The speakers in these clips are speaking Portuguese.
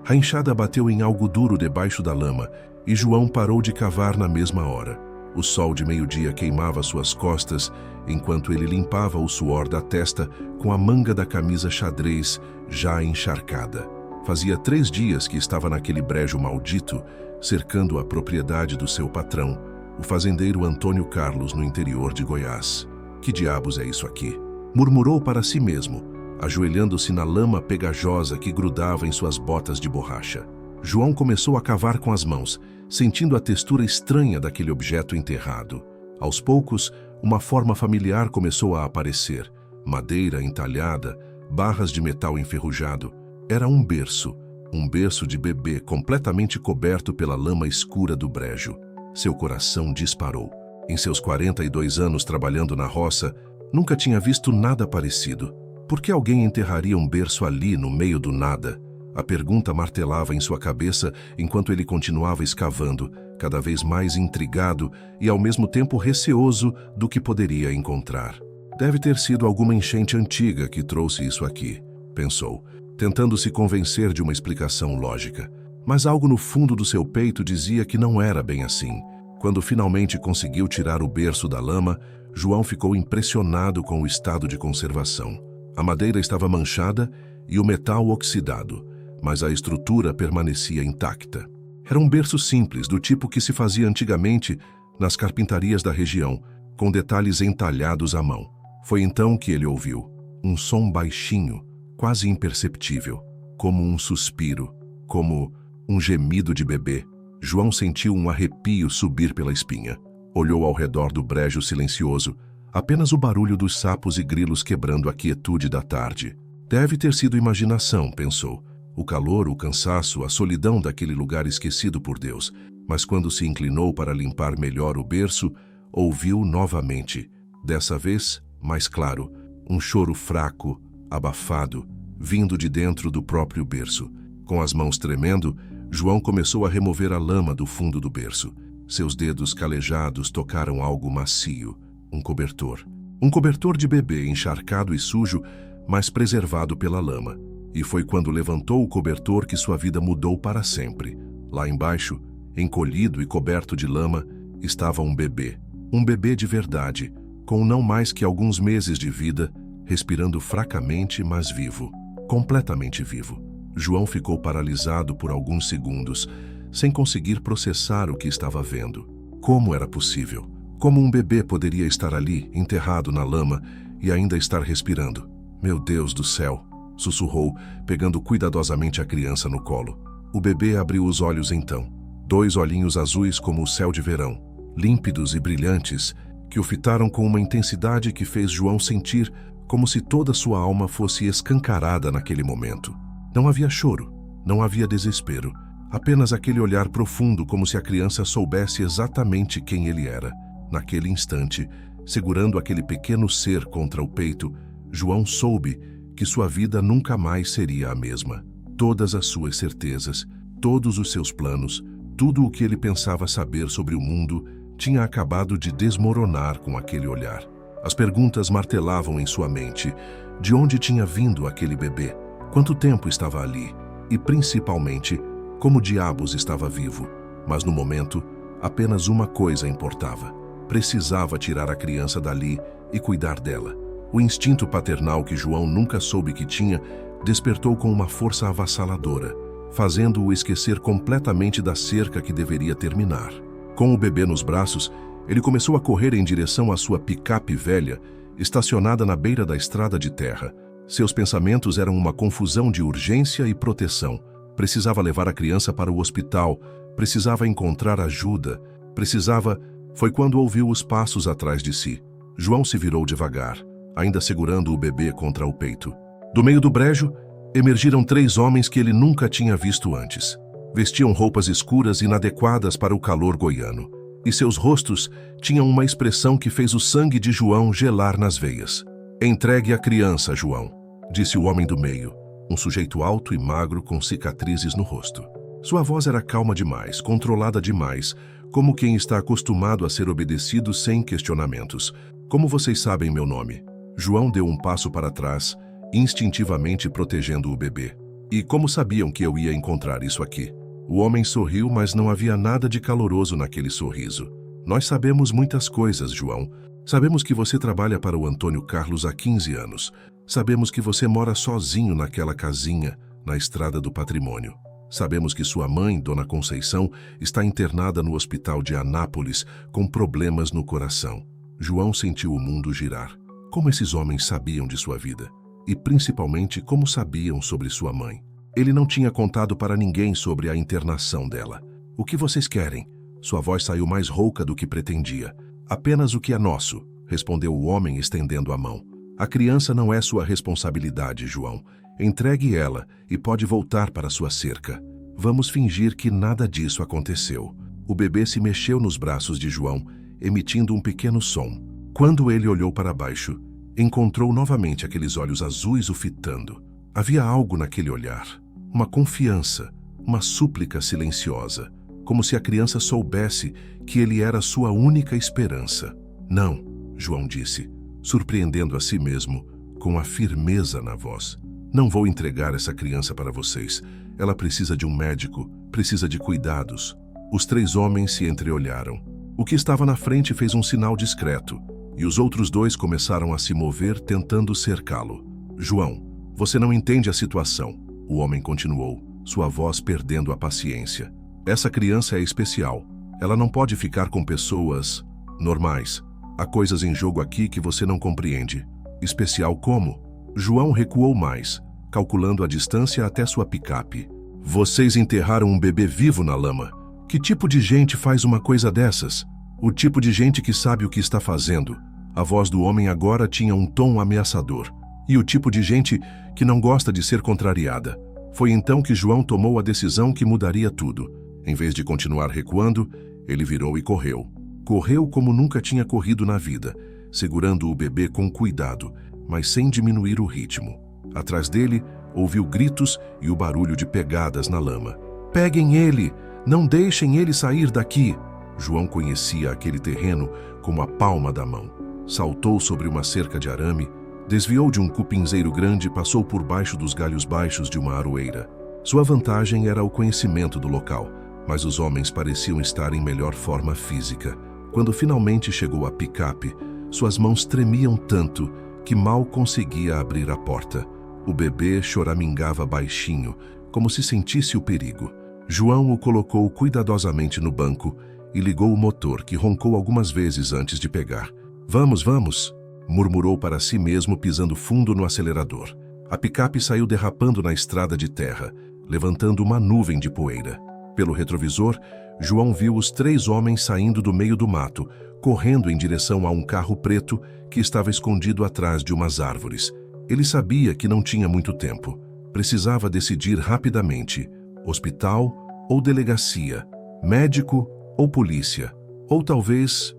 A enxada bateu em algo duro debaixo da lama e João parou de cavar na mesma hora. O sol de meio-dia queimava suas costas enquanto ele limpava o suor da testa com a manga da camisa xadrez já encharcada. Fazia 3 dias que estava naquele brejo maldito, cercando a propriedade do seu patrão, o fazendeiro Antônio Carlos, no interior de Goiás. Que diabos é isso aqui? Murmurou para si mesmo, ajoelhando-se na lama pegajosa que grudava em suas botas de borracha. João começou a cavar com as mãos, sentindo a textura estranha daquele objeto enterrado. Aos poucos, uma forma familiar começou a aparecer. Madeira entalhada, barras de metal enferrujado. Era um berço de bebê completamente coberto pela lama escura do brejo. Seu coração disparou. Em seus 42 anos trabalhando na roça, nunca tinha visto nada parecido. Por que alguém enterraria um berço ali no meio do nada? A pergunta martelava em sua cabeça enquanto ele continuava escavando, cada vez mais intrigado e ao mesmo tempo receoso do que poderia encontrar. Deve ter sido alguma enchente antiga que trouxe isso aqui, pensou, tentando se convencer de uma explicação lógica. Mas algo no fundo do seu peito dizia que não era bem assim. Quando finalmente conseguiu tirar o berço da lama, João ficou impressionado com o estado de conservação. A madeira estava manchada e o metal oxidado, mas a estrutura permanecia intacta. Era um berço simples, do tipo que se fazia antigamente nas carpintarias da região, com detalhes entalhados à mão. Foi então que ele ouviu um som baixinho, quase imperceptível, como um suspiro, como um gemido de bebê. João sentiu um arrepio subir pela espinha. Olhou ao redor do brejo silencioso, apenas o barulho dos sapos e grilos quebrando a quietude da tarde. Deve ter sido imaginação, pensou. O calor, o cansaço, a solidão daquele lugar esquecido por Deus. Mas quando se inclinou para limpar melhor o berço, ouviu novamente, dessa vez mais claro, um choro fraco, abafado, vindo de dentro do próprio berço. Com as mãos tremendo, João começou a remover a lama do fundo do berço. Seus dedos calejados tocaram algo macio, um cobertor. Um cobertor de bebê encharcado e sujo, mas preservado pela lama. E foi quando levantou o cobertor que sua vida mudou para sempre. Lá embaixo, encolhido e coberto de lama, estava um bebê. Um bebê de verdade, com não mais que alguns meses de vida, respirando fracamente, mas vivo. Completamente vivo. João ficou paralisado por alguns segundos, sem conseguir processar o que estava vendo. Como era possível? Como um bebê poderia estar ali, enterrado na lama, e ainda estar respirando? Meu Deus do céu! Sussurrou, pegando cuidadosamente a criança no colo. O bebê abriu os olhos então. 2 olhinhos azuis como o céu de verão, límpidos e brilhantes, que o fitaram com uma intensidade que fez João sentir como se toda sua alma fosse escancarada naquele momento. Não havia choro, não havia desespero, apenas aquele olhar profundo como se a criança soubesse exatamente quem ele era. Naquele instante, segurando aquele pequeno ser contra o peito, João soube que sua vida nunca mais seria a mesma. Todas as suas certezas, todos os seus planos, tudo o que ele pensava saber sobre o mundo, tinha acabado de desmoronar com aquele olhar. As perguntas martelavam em sua mente. De onde tinha vindo aquele bebê? Quanto tempo estava ali? E, principalmente, como diabos estava vivo? Mas no momento, apenas uma coisa importava. Precisava tirar a criança dali e cuidar dela. O instinto paternal que João nunca soube que tinha despertou com uma força avassaladora, fazendo-o esquecer completamente da cerca que deveria terminar. Com o bebê nos braços, ele começou a correr em direção à sua picape velha, estacionada na beira da estrada de terra. Seus pensamentos eram uma confusão de urgência e proteção. Precisava levar a criança para o hospital, precisava encontrar ajuda, precisava... Foi quando ouviu os passos atrás de si. João se virou devagar, ainda segurando o bebê contra o peito. Do meio do brejo, emergiram 3 homens que ele nunca tinha visto antes. Vestiam roupas escuras inadequadas para o calor goiano, e seus rostos tinham uma expressão que fez o sangue de João gelar nas veias. "Entregue a criança, João", disse o homem do meio, um sujeito alto e magro com cicatrizes no rosto. Sua voz era calma demais, controlada demais, como quem está acostumado a ser obedecido sem questionamentos. "Como vocês sabem meu nome?" João deu um passo para trás, instintivamente protegendo o bebê. E como sabiam que eu ia encontrar isso aqui? O homem sorriu, mas não havia nada de caloroso naquele sorriso. Nós sabemos muitas coisas, João. Sabemos que você trabalha para o Antônio Carlos há 15 anos. Sabemos que você mora sozinho naquela casinha, na Estrada do Patrimônio. Sabemos que sua mãe, Dona Conceição, está internada no hospital de Anápolis com problemas no coração. João sentiu o mundo girar. Como esses homens sabiam de sua vida? E principalmente como sabiam sobre sua mãe? Ele não tinha contado para ninguém sobre a internação dela. O que vocês querem? Sua voz saiu mais rouca do que pretendia. Apenas o que é nosso, respondeu o homem estendendo a mão. A criança não é sua responsabilidade, João. Entregue ela e pode voltar para sua cerca. Vamos fingir que nada disso aconteceu. O bebê se mexeu nos braços de João, emitindo um pequeno som. Quando ele olhou para baixo, encontrou novamente aqueles olhos azuis o fitando. Havia algo naquele olhar, uma confiança, uma súplica silenciosa, como se a criança soubesse que ele era sua única esperança. Não, João disse, surpreendendo a si mesmo, com a firmeza na voz. Não vou entregar essa criança para vocês. Ela precisa de um médico, precisa de cuidados. Os 3 homens se entreolharam. O que estava na frente fez um sinal discreto, e os outros 2 começaram a se mover tentando cercá-lo. João, você não entende a situação, o homem continuou, sua voz perdendo a paciência. Essa criança é especial. Ela não pode ficar com pessoas normais. Há coisas em jogo aqui que você não compreende. Especial como? João recuou mais, calculando a distância até sua picape. Vocês enterraram um bebê vivo na lama. Que tipo de gente faz uma coisa dessas? O tipo de gente que sabe o que está fazendo. A voz do homem agora tinha um tom ameaçador. E o tipo de gente que não gosta de ser contrariada. Foi então que João tomou a decisão que mudaria tudo. Em vez de continuar recuando, ele virou e correu. Correu como nunca tinha corrido na vida, segurando o bebê com cuidado, mas sem diminuir o ritmo. Atrás dele, ouviu gritos e o barulho de pegadas na lama. Peguem ele! Não deixem ele sair daqui! João conhecia aquele terreno como a palma da mão. Saltou sobre uma cerca de arame, desviou de um cupinzeiro grande e passou por baixo dos galhos baixos de uma aroeira. Sua vantagem era o conhecimento do local, mas os homens pareciam estar em melhor forma física. Quando finalmente chegou à picape, suas mãos tremiam tanto que mal conseguia abrir a porta. O bebê choramingava baixinho, como se sentisse o perigo. João o colocou cuidadosamente no banco e ligou o motor, que roncou algumas vezes antes de pegar. Vamos, vamos! Murmurou para si mesmo, pisando fundo no acelerador. A picape saiu derrapando na estrada de terra, levantando uma nuvem de poeira. Pelo retrovisor, João viu os 3 homens saindo do meio do mato, correndo em direção a um carro preto que estava escondido atrás de umas árvores. Ele sabia que não tinha muito tempo. Precisava decidir rapidamente: hospital ou delegacia, médico ou polícia, ou talvez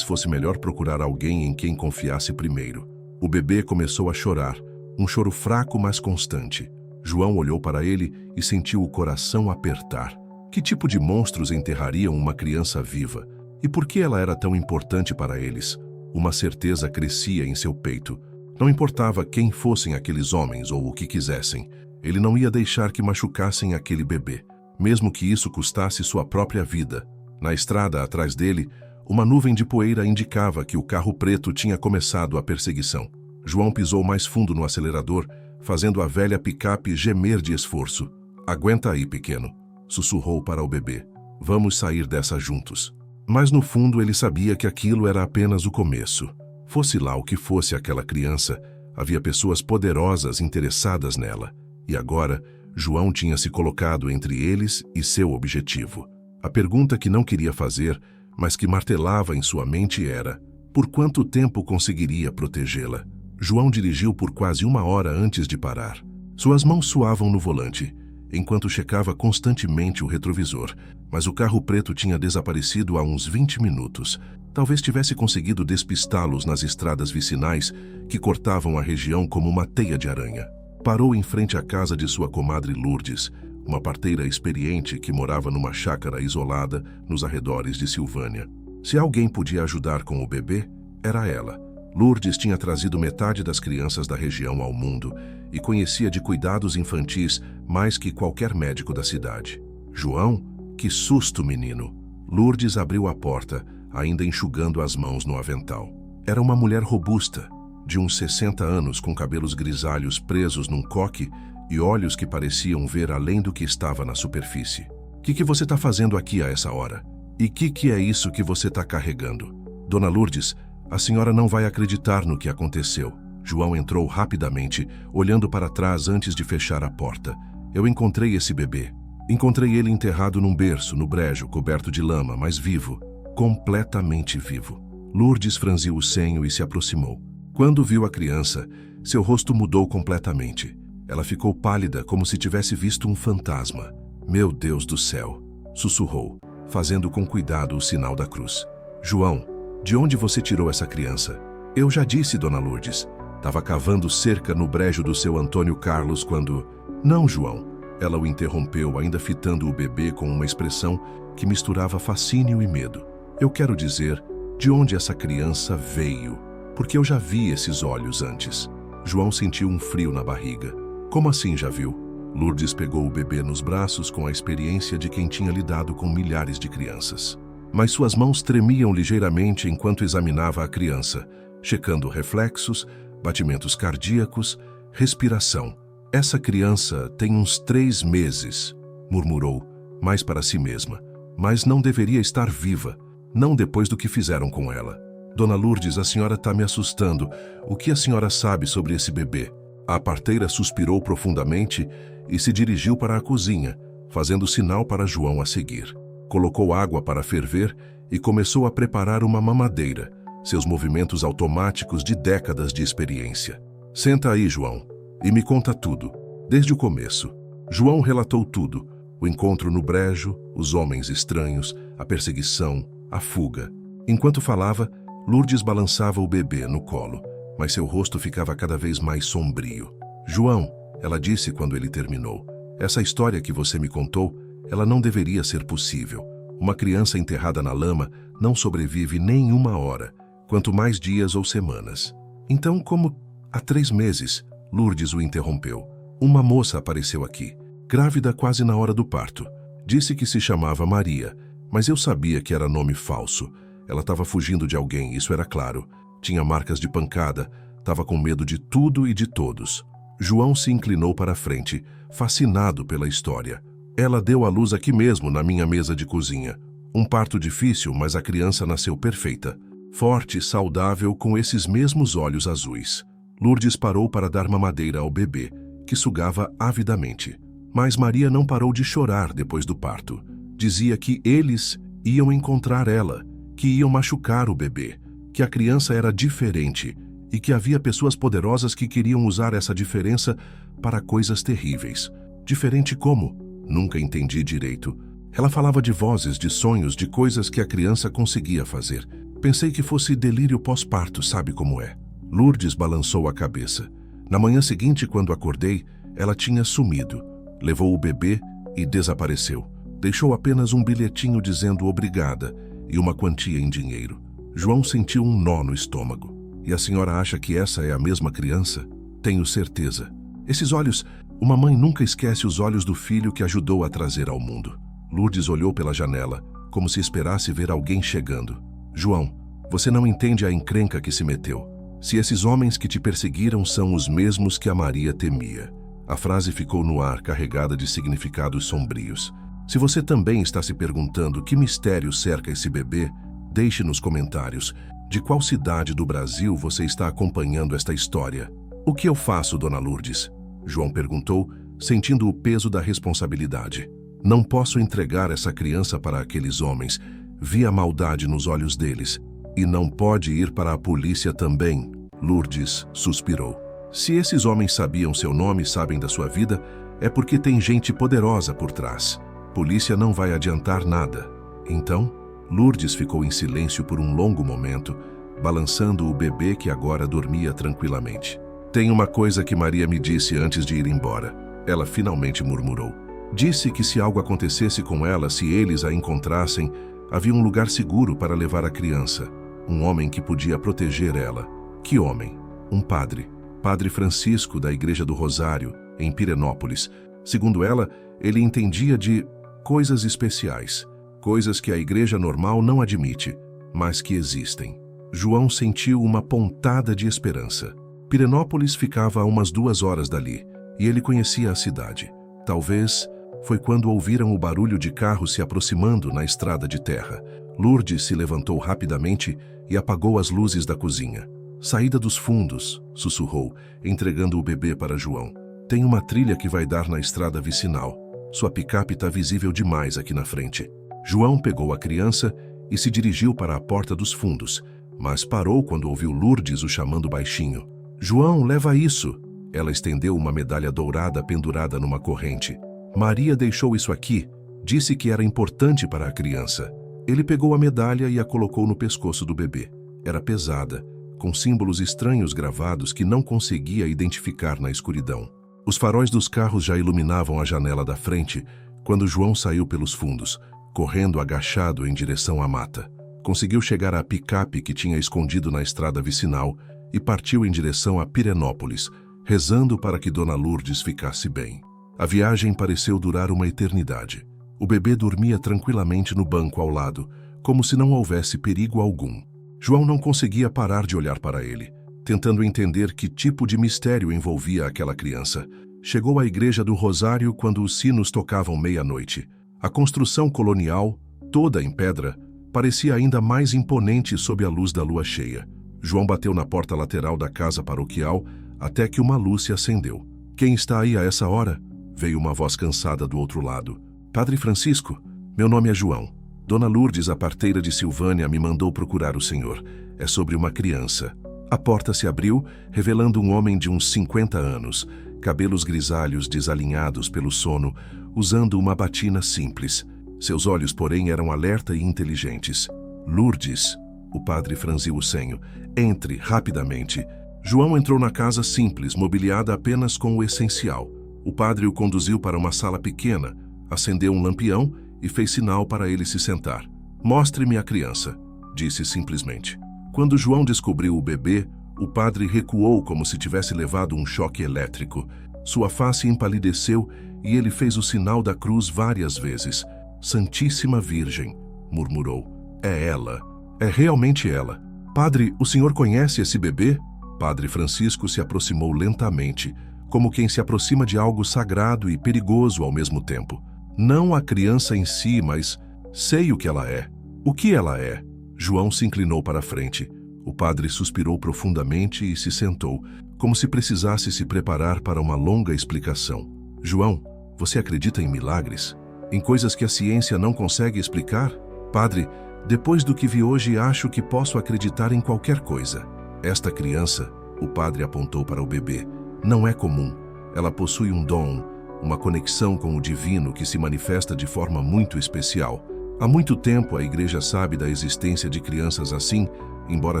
fosse melhor procurar alguém em quem confiasse primeiro. O bebê começou a chorar, um choro fraco mas constante. João olhou para ele e sentiu o coração apertar. Que tipo de monstros enterrariam uma criança viva? E por que ela era tão importante para eles? Uma certeza crescia em seu peito. Não importava quem fossem aqueles homens ou o que quisessem, ele não ia deixar que machucassem aquele bebê, mesmo que isso custasse sua própria vida. Na estrada atrás dele, uma nuvem de poeira indicava que o carro preto tinha começado a perseguição. João pisou mais fundo no acelerador, fazendo a velha picape gemer de esforço. Aguenta aí, pequeno, sussurrou para o bebê. Vamos sair dessa juntos. Mas no fundo ele sabia que aquilo era apenas o começo. Fosse lá o que fosse aquela criança, havia pessoas poderosas interessadas nela. E agora, João tinha se colocado entre eles e seu objetivo. A pergunta que não queria fazer, mas que martelava em sua mente era: por quanto tempo conseguiria protegê-la? João dirigiu por quase 1 hora antes de parar. Suas mãos suavam no volante, enquanto checava constantemente o retrovisor, mas o carro preto tinha desaparecido há uns 20 minutos. Talvez tivesse conseguido despistá-los nas estradas vicinais que cortavam a região como uma teia de aranha. Parou em frente à casa de sua comadre Lourdes, uma parteira experiente que morava numa chácara isolada nos arredores de Silvânia. Se alguém podia ajudar com o bebê, era ela. Lourdes tinha trazido metade das crianças da região ao mundo e conhecia de cuidados infantis mais que qualquer médico da cidade. João, que susto, menino! Lourdes abriu a porta, ainda enxugando as mãos no avental. Era uma mulher robusta, de uns 60 anos, com cabelos grisalhos presos num coque e olhos que pareciam ver além do que estava na superfície. O que você está fazendo aqui a essa hora? E que é isso que você está carregando? Dona Lourdes, a senhora não vai acreditar no que aconteceu. João entrou rapidamente, olhando para trás antes de fechar a porta. Eu encontrei esse bebê. Encontrei ele enterrado num berço, no brejo, coberto de lama, mas vivo. Completamente vivo. Lourdes franziu o senho e se aproximou. Quando viu a criança, seu rosto mudou completamente. Ela ficou pálida, como se tivesse visto um fantasma. Meu Deus do céu! Sussurrou, fazendo com cuidado o sinal da cruz. João, de onde você tirou essa criança? Eu já disse, Dona Lourdes. Estava cavando cerca no brejo do seu Antônio Carlos quando... Não, João. Ela o interrompeu, ainda fitando o bebê com uma expressão que misturava fascínio e medo. Eu quero dizer, de onde essa criança veio? Porque eu já vi esses olhos antes. João sentiu um frio na barriga. Como assim já viu? Lourdes pegou o bebê nos braços com a experiência de quem tinha lidado com milhares de crianças. Mas suas mãos tremiam ligeiramente enquanto examinava a criança, checando reflexos, batimentos cardíacos, respiração. Essa criança tem uns 3 meses, murmurou, mais para si mesma. Mas não deveria estar viva, não depois do que fizeram com ela. Dona Lourdes, a senhora está me assustando. O que a senhora sabe sobre esse bebê? A parteira suspirou profundamente e se dirigiu para a cozinha, fazendo sinal para João a seguir. Colocou água para ferver e começou a preparar uma mamadeira, seus movimentos automáticos de décadas de experiência. Senta aí, João, e me conta tudo, desde o começo. João relatou tudo, o encontro no brejo, os homens estranhos, a perseguição, a fuga. Enquanto falava, Lourdes balançava o bebê no colo, mas seu rosto ficava cada vez mais sombrio. João, ela disse quando ele terminou, essa história que você me contou, ela não deveria ser possível. Uma criança enterrada na lama não sobrevive nem 1 hora, quanto mais dias ou semanas. Então, como há 3 meses, Lourdes o interrompeu. Uma moça apareceu aqui, grávida quase na hora do parto. Disse que se chamava Maria, mas eu sabia que era nome falso. Ela estava fugindo de alguém, isso era claro. Tinha marcas de pancada, estava com medo de tudo e de todos. João se inclinou para a frente, fascinado pela história. Ela deu à luz aqui mesmo, na minha mesa de cozinha. Um parto difícil, mas a criança nasceu perfeita. Forte, saudável, com esses mesmos olhos azuis. Lourdes parou para dar mamadeira ao bebê, que sugava avidamente. Mas Maria não parou de chorar depois do parto. Dizia que eles iam encontrar ela, que iam machucar o bebê, que a criança era diferente e que havia pessoas poderosas que queriam usar essa diferença para coisas terríveis. Diferente como? Nunca entendi direito. Ela falava de vozes, de sonhos, de coisas que a criança conseguia fazer. Pensei que fosse delírio pós-parto, sabe como é? Lourdes balançou a cabeça. Na manhã seguinte, quando acordei, ela tinha sumido. Levou o bebê e desapareceu. Deixou apenas um bilhetinho dizendo obrigada e uma quantia em dinheiro. João sentiu um nó no estômago. E a senhora acha que essa é a mesma criança? Tenho certeza. Esses olhos, uma mãe nunca esquece os olhos do filho que ajudou a trazer ao mundo. Lourdes olhou pela janela, como se esperasse ver alguém chegando. João, você não entende a encrenca que se meteu. Se esses homens que te perseguiram são os mesmos que a Maria temia. A frase ficou no ar, carregada de significados sombrios. Se você também está se perguntando que mistério cerca esse bebê, deixe nos comentários de qual cidade do Brasil você está acompanhando esta história. O que eu faço, Dona Lourdes? João perguntou, sentindo o peso da responsabilidade. Não posso entregar essa criança para aqueles homens. Vi a maldade nos olhos deles. E não pode ir para a polícia também. Lourdes suspirou. Se esses homens sabiam seu nome e sabem da sua vida, é porque tem gente poderosa por trás. Polícia não vai adiantar nada. Então, Lourdes ficou em silêncio por um longo momento, balançando o bebê que agora dormia tranquilamente. Tem uma coisa que Maria me disse antes de ir embora. Ela finalmente murmurou. Disse que se algo acontecesse com ela, se eles a encontrassem, havia um lugar seguro para levar a criança. Um homem que podia proteger ela. Que homem! Um padre. Padre Francisco, da Igreja do Rosário, em Pirenópolis. Segundo ela, ele entendia de coisas especiais. Coisas que a igreja normal não admite, mas que existem. João sentiu uma pontada de esperança. Pirenópolis ficava a umas 2 horas dali, e ele conhecia a cidade. Talvez foi quando ouviram o barulho de carros se aproximando na estrada de terra. Lourdes se levantou rapidamente e apagou as luzes da cozinha. Saída dos fundos, sussurrou, entregando o bebê para João. Tem uma trilha que vai dar na estrada vicinal. Sua picape está visível demais aqui na frente. João pegou a criança e se dirigiu para a porta dos fundos, mas parou quando ouviu Lourdes o chamando baixinho. João, leva isso! Ela estendeu uma medalha dourada pendurada numa corrente. Maria deixou isso aqui. Disse que era importante para a criança. Ele pegou a medalha e a colocou no pescoço do bebê. Era pesada, com símbolos estranhos gravados que não conseguia identificar na escuridão. Os faróis dos carros já iluminavam a janela da frente quando João saiu pelos fundos, correndo agachado em direção à mata. Conseguiu chegar à picape que tinha escondido na estrada vicinal e partiu em direção a Pirenópolis, rezando para que Dona Lourdes ficasse bem. A viagem pareceu durar uma eternidade. O bebê dormia tranquilamente no banco ao lado, como se não houvesse perigo algum. João não conseguia parar de olhar para ele, tentando entender que tipo de mistério envolvia aquela criança. Chegou à Igreja do Rosário quando os sinos tocavam meia-noite. A construção colonial, toda em pedra, parecia ainda mais imponente sob a luz da lua cheia. João bateu na porta lateral da casa paroquial até que uma luz se acendeu. Quem está aí a essa hora? Veio uma voz cansada do outro lado. Padre Francisco, meu nome é João. Dona Lourdes, a parteira de Silvânia, me mandou procurar o senhor. É sobre uma criança. A porta se abriu, revelando um homem de uns 50 anos, cabelos grisalhos desalinhados pelo sono, usando uma batina simples. Seus olhos, porém, eram alerta e inteligentes. Lourdes, o padre franziu o senho. Entre, rapidamente. João entrou na casa simples, mobiliada apenas com o essencial. O padre o conduziu para uma sala pequena, acendeu um lampião e fez sinal para ele se sentar. Mostre-me a criança, disse simplesmente. Quando João descobriu o bebê, o padre recuou como se tivesse levado um choque elétrico. Sua face empalideceu e ele fez o sinal da cruz várias vezes. Santíssima Virgem, murmurou. É ela. É realmente ela. Padre, o senhor conhece esse bebê? Padre Francisco se aproximou lentamente, como quem se aproxima de algo sagrado e perigoso ao mesmo tempo. Não a criança em si, mas sei o que ela é. O que ela é? João se inclinou para a frente. O padre suspirou profundamente e se sentou, como se precisasse se preparar para uma longa explicação. João, você acredita em milagres? Em coisas que a ciência não consegue explicar? Padre, depois do que vi hoje, acho que posso acreditar em qualquer coisa. Esta criança, o padre apontou para o bebê, não é comum. Ela possui um dom, uma conexão com o divino que se manifesta de forma muito especial. Há muito tempo a igreja sabe da existência de crianças assim, embora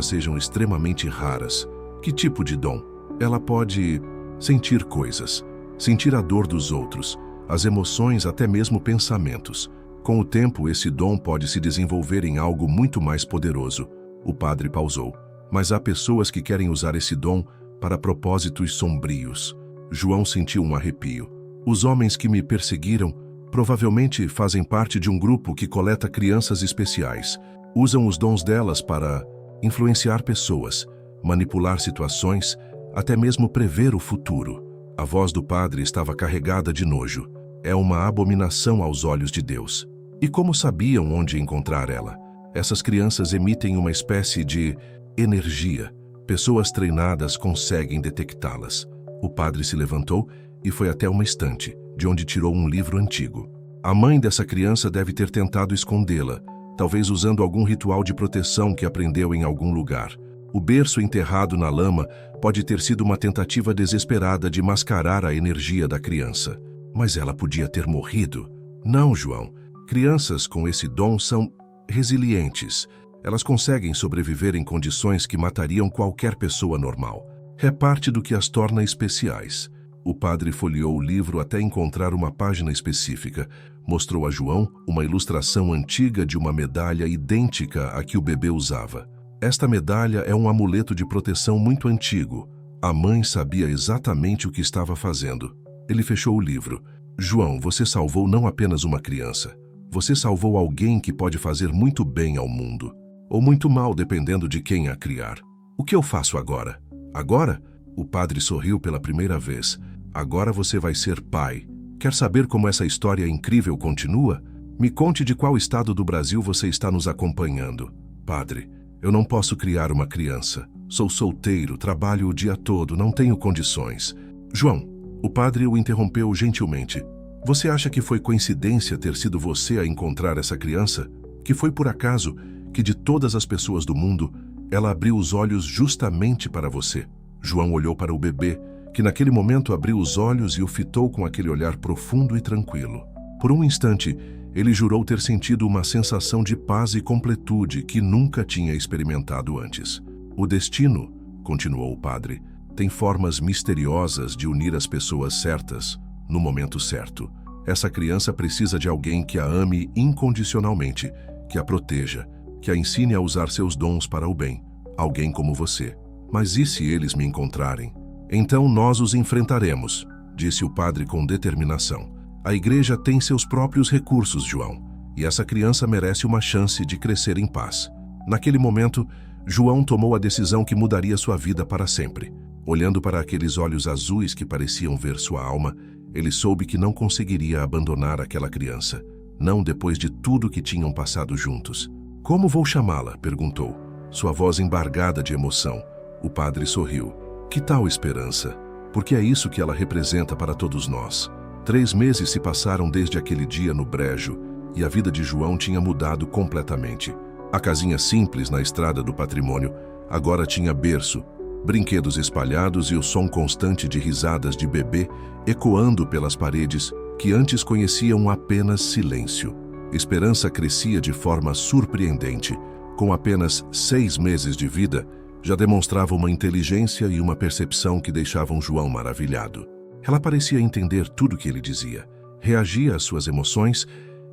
sejam extremamente raras. Que tipo de dom? Ela pode sentir coisas, sentir a dor dos outros, as emoções, até mesmo pensamentos. Com o tempo, esse dom pode se desenvolver em algo muito mais poderoso. O padre pausou. Mas há pessoas que querem usar esse dom para propósitos sombrios. João sentiu um arrepio. Os homens que me perseguiram provavelmente fazem parte de um grupo que coleta crianças especiais. Usam os dons delas para influenciar pessoas, manipular situações, até mesmo prever o futuro. A voz do padre estava carregada de nojo. É uma abominação aos olhos de Deus. E como sabiam onde encontrar ela? Essas crianças emitem uma espécie de energia. Pessoas treinadas conseguem detectá-las. O padre se levantou e foi até uma estante, de onde tirou um livro antigo. A mãe dessa criança deve ter tentado escondê-la, talvez usando algum ritual de proteção que aprendeu em algum lugar. O berço enterrado na lama pode ter sido uma tentativa desesperada de mascarar a energia da criança. Mas ela podia ter morrido. Não, João. Crianças com esse dom são resilientes. Elas conseguem sobreviver em condições que matariam qualquer pessoa normal. É parte do que as torna especiais. O padre folheou o livro até encontrar uma página específica. Mostrou a João uma ilustração antiga de uma medalha idêntica à que o bebê usava. Esta medalha é um amuleto de proteção muito antigo. A mãe sabia exatamente o que estava fazendo. Ele fechou o livro. João, você salvou não apenas uma criança. Você salvou alguém que pode fazer muito bem ao mundo. Ou muito mal, dependendo de quem a criar. O que eu faço agora? Agora? O padre sorriu pela primeira vez. Agora você vai ser pai. Quer saber como essa história incrível continua? Me conte de qual estado do Brasil você está nos acompanhando. Padre, eu não posso criar uma criança. Sou solteiro, trabalho o dia todo, não tenho condições. João, o padre o interrompeu gentilmente. Você acha que foi coincidência ter sido você a encontrar essa criança? Que foi por acaso que de todas as pessoas do mundo, ela abriu os olhos justamente para você? João olhou para o bebê, que naquele momento abriu os olhos e o fitou com aquele olhar profundo e tranquilo. Por um instante, ele jurou ter sentido uma sensação de paz e completude que nunca tinha experimentado antes. O destino, continuou o padre, tem formas misteriosas de unir as pessoas certas no momento certo. Essa criança precisa de alguém que a ame incondicionalmente, que a proteja, que a ensine a usar seus dons para o bem. Alguém como você. Mas e se eles me encontrarem? Então nós os enfrentaremos, disse o padre com determinação. A igreja tem seus próprios recursos, João, e essa criança merece uma chance de crescer em paz. Naquele momento, João tomou a decisão que mudaria sua vida para sempre. Olhando para aqueles olhos azuis que pareciam ver sua alma, ele soube que não conseguiria abandonar aquela criança, não depois de tudo que tinham passado juntos. Como vou chamá-la? Perguntou, sua voz embargada de emoção. O padre sorriu. Que tal Esperança? Porque é isso que ela representa para todos nós. 3 meses se passaram desde aquele dia no brejo, e a vida de João tinha mudado completamente. A casinha simples na estrada do patrimônio agora tinha berço, brinquedos espalhados e o som constante de risadas de bebê ecoando pelas paredes que antes conheciam apenas silêncio. Esperança crescia de forma surpreendente. Com apenas 6 meses de vida, já demonstrava uma inteligência e uma percepção que deixavam João maravilhado. Ela parecia entender tudo que ele dizia, reagia às suas emoções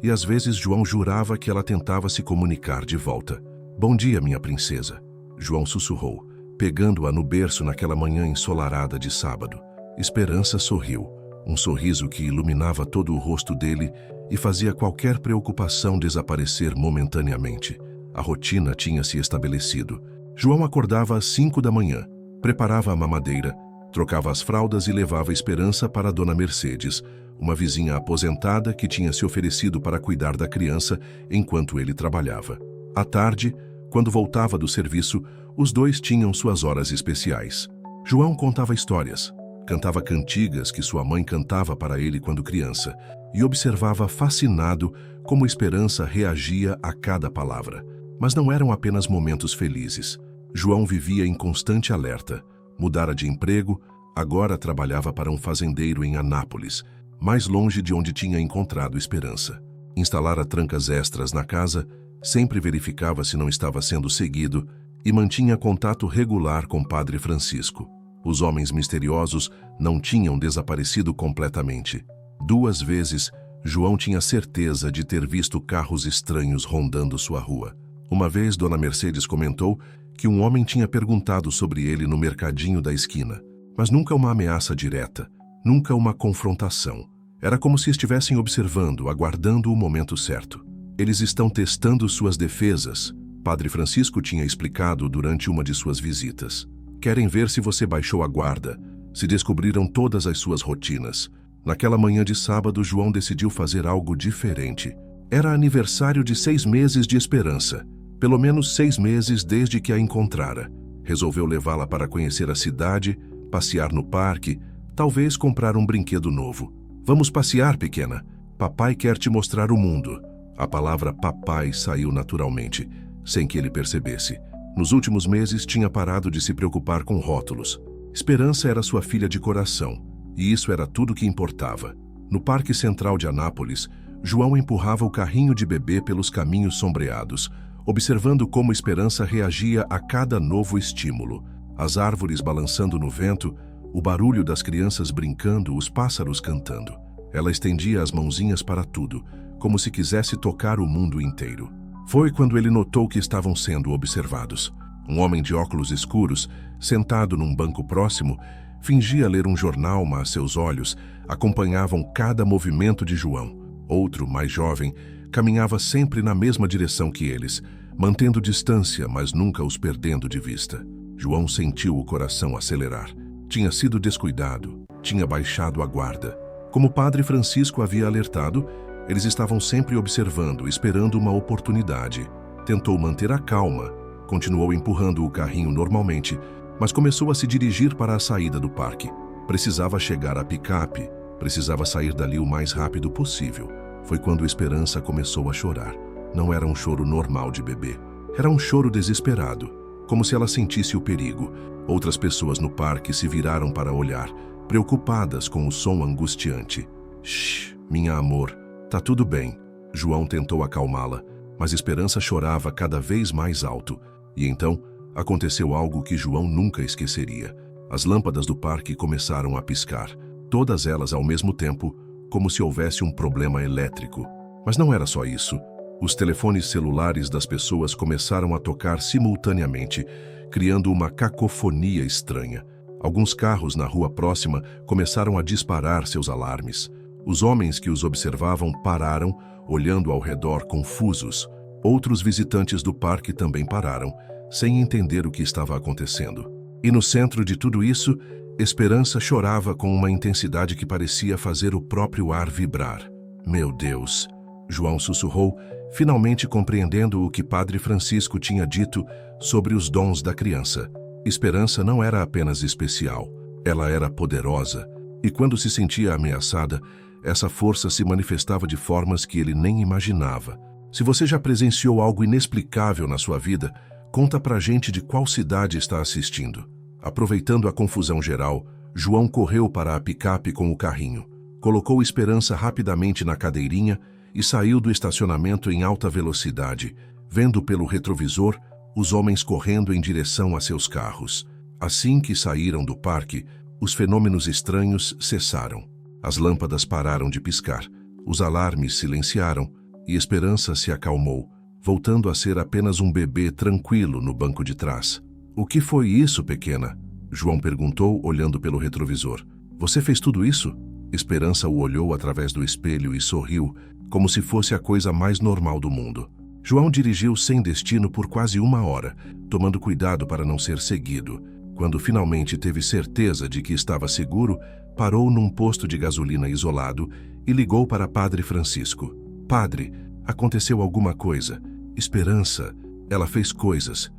e às vezes João jurava que ela tentava se comunicar de volta. Bom dia, minha princesa, João sussurrou, pegando-a no berço naquela manhã ensolarada de sábado. Esperança sorriu, um sorriso que iluminava todo o rosto dele e fazia qualquer preocupação desaparecer momentaneamente. A rotina tinha se estabelecido. João acordava às 5 da manhã, preparava a mamadeira, trocava as fraldas e levava Esperança para a dona Mercedes, uma vizinha aposentada que tinha se oferecido para cuidar da criança enquanto ele trabalhava. À tarde, quando voltava do serviço, os dois tinham suas horas especiais. João contava histórias, cantava cantigas que sua mãe cantava para ele quando criança e observava fascinado como Esperança reagia a cada palavra. Mas não eram apenas momentos felizes. João vivia em constante alerta. Mudara de emprego, agora trabalhava para um fazendeiro em Anápolis, mais longe de onde tinha encontrado Esperança. Instalara trancas extras na casa, sempre verificava se não estava sendo seguido e mantinha contato regular com Padre Francisco. Os homens misteriosos não tinham desaparecido completamente. 2 vezes, João tinha certeza de ter visto carros estranhos rondando sua rua. Uma vez, Dona Mercedes comentou que um homem tinha perguntado sobre ele no mercadinho da esquina, mas nunca uma ameaça direta, nunca uma confrontação. Era como se estivessem observando, aguardando o momento certo. Eles estão testando suas defesas, Padre Francisco tinha explicado durante uma de suas visitas. Querem ver se você baixou a guarda, se descobriram todas as suas rotinas. Naquela manhã de sábado, João decidiu fazer algo diferente. Era aniversário de 6 meses de Esperança. Pelo menos 6 meses desde que a encontrara. Resolveu levá-la para conhecer a cidade, passear no parque, talvez comprar um brinquedo novo. Vamos passear, pequena. Papai quer te mostrar o mundo. A palavra papai saiu naturalmente, sem que ele percebesse. Nos últimos meses tinha parado de se preocupar com rótulos. Esperança era sua filha de coração, e isso era tudo que importava. No Parque Central de Anápolis, João empurrava o carrinho de bebê pelos caminhos sombreados, observando como Esperança reagia a cada novo estímulo. As árvores balançando no vento, o barulho das crianças brincando, os pássaros cantando. Ela estendia as mãozinhas para tudo, como se quisesse tocar o mundo inteiro. Foi quando ele notou que estavam sendo observados. Um homem de óculos escuros, sentado num banco próximo, fingia ler um jornal, mas seus olhos acompanhavam cada movimento de João. Outro, mais jovem, caminhava sempre na mesma direção que eles, mantendo distância, mas nunca os perdendo de vista. João sentiu o coração acelerar. Tinha sido descuidado, tinha baixado a guarda. Como o padre Francisco havia alertado, eles estavam sempre observando, esperando uma oportunidade. Tentou manter a calma, continuou empurrando o carrinho normalmente, mas começou a se dirigir para a saída do parque. Precisava chegar à picape, precisava sair dali o mais rápido possível. Foi quando Esperança começou a chorar. Não era um choro normal de bebê. Era um choro desesperado, como se ela sentisse o perigo. Outras pessoas no parque se viraram para olhar, preocupadas com o som angustiante. Shh, minha amor, tá tudo bem. João tentou acalmá-la, mas Esperança chorava cada vez mais alto. E então, aconteceu algo que João nunca esqueceria. As lâmpadas do parque começaram a piscar, todas elas ao mesmo tempo, como se houvesse um problema elétrico. Mas não era só isso. Os telefones celulares das pessoas começaram a tocar simultaneamente, criando uma cacofonia estranha. Alguns carros na rua próxima começaram a disparar seus alarmes. Os homens que os observavam pararam, olhando ao redor confusos. Outros visitantes do parque também pararam, sem entender o que estava acontecendo. E no centro de tudo isso, Esperança chorava com uma intensidade que parecia fazer o próprio ar vibrar. Meu Deus! João sussurrou, finalmente compreendendo o que Padre Francisco tinha dito sobre os dons da criança. Esperança não era apenas especial, ela era poderosa, e quando se sentia ameaçada, essa força se manifestava de formas que ele nem imaginava. Se você já presenciou algo inexplicável na sua vida, conta pra gente de qual cidade está assistindo. Aproveitando a confusão geral, João correu para a picape com o carrinho, colocou Esperança rapidamente na cadeirinha e saiu do estacionamento em alta velocidade, vendo pelo retrovisor os homens correndo em direção a seus carros. Assim que saíram do parque, os fenômenos estranhos cessaram. As lâmpadas pararam de piscar, os alarmes silenciaram e Esperança se acalmou, voltando a ser apenas um bebê tranquilo no banco de trás. "O que foi isso, pequena?" João perguntou, olhando pelo retrovisor. "Você fez tudo isso?" Esperança o olhou através do espelho e sorriu, como se fosse a coisa mais normal do mundo. João dirigiu sem destino por quase 1 hora, tomando cuidado para não ser seguido. Quando finalmente teve certeza de que estava seguro, parou num posto de gasolina isolado e ligou para Padre Francisco. "Padre, aconteceu alguma coisa. Esperança, ela fez coisas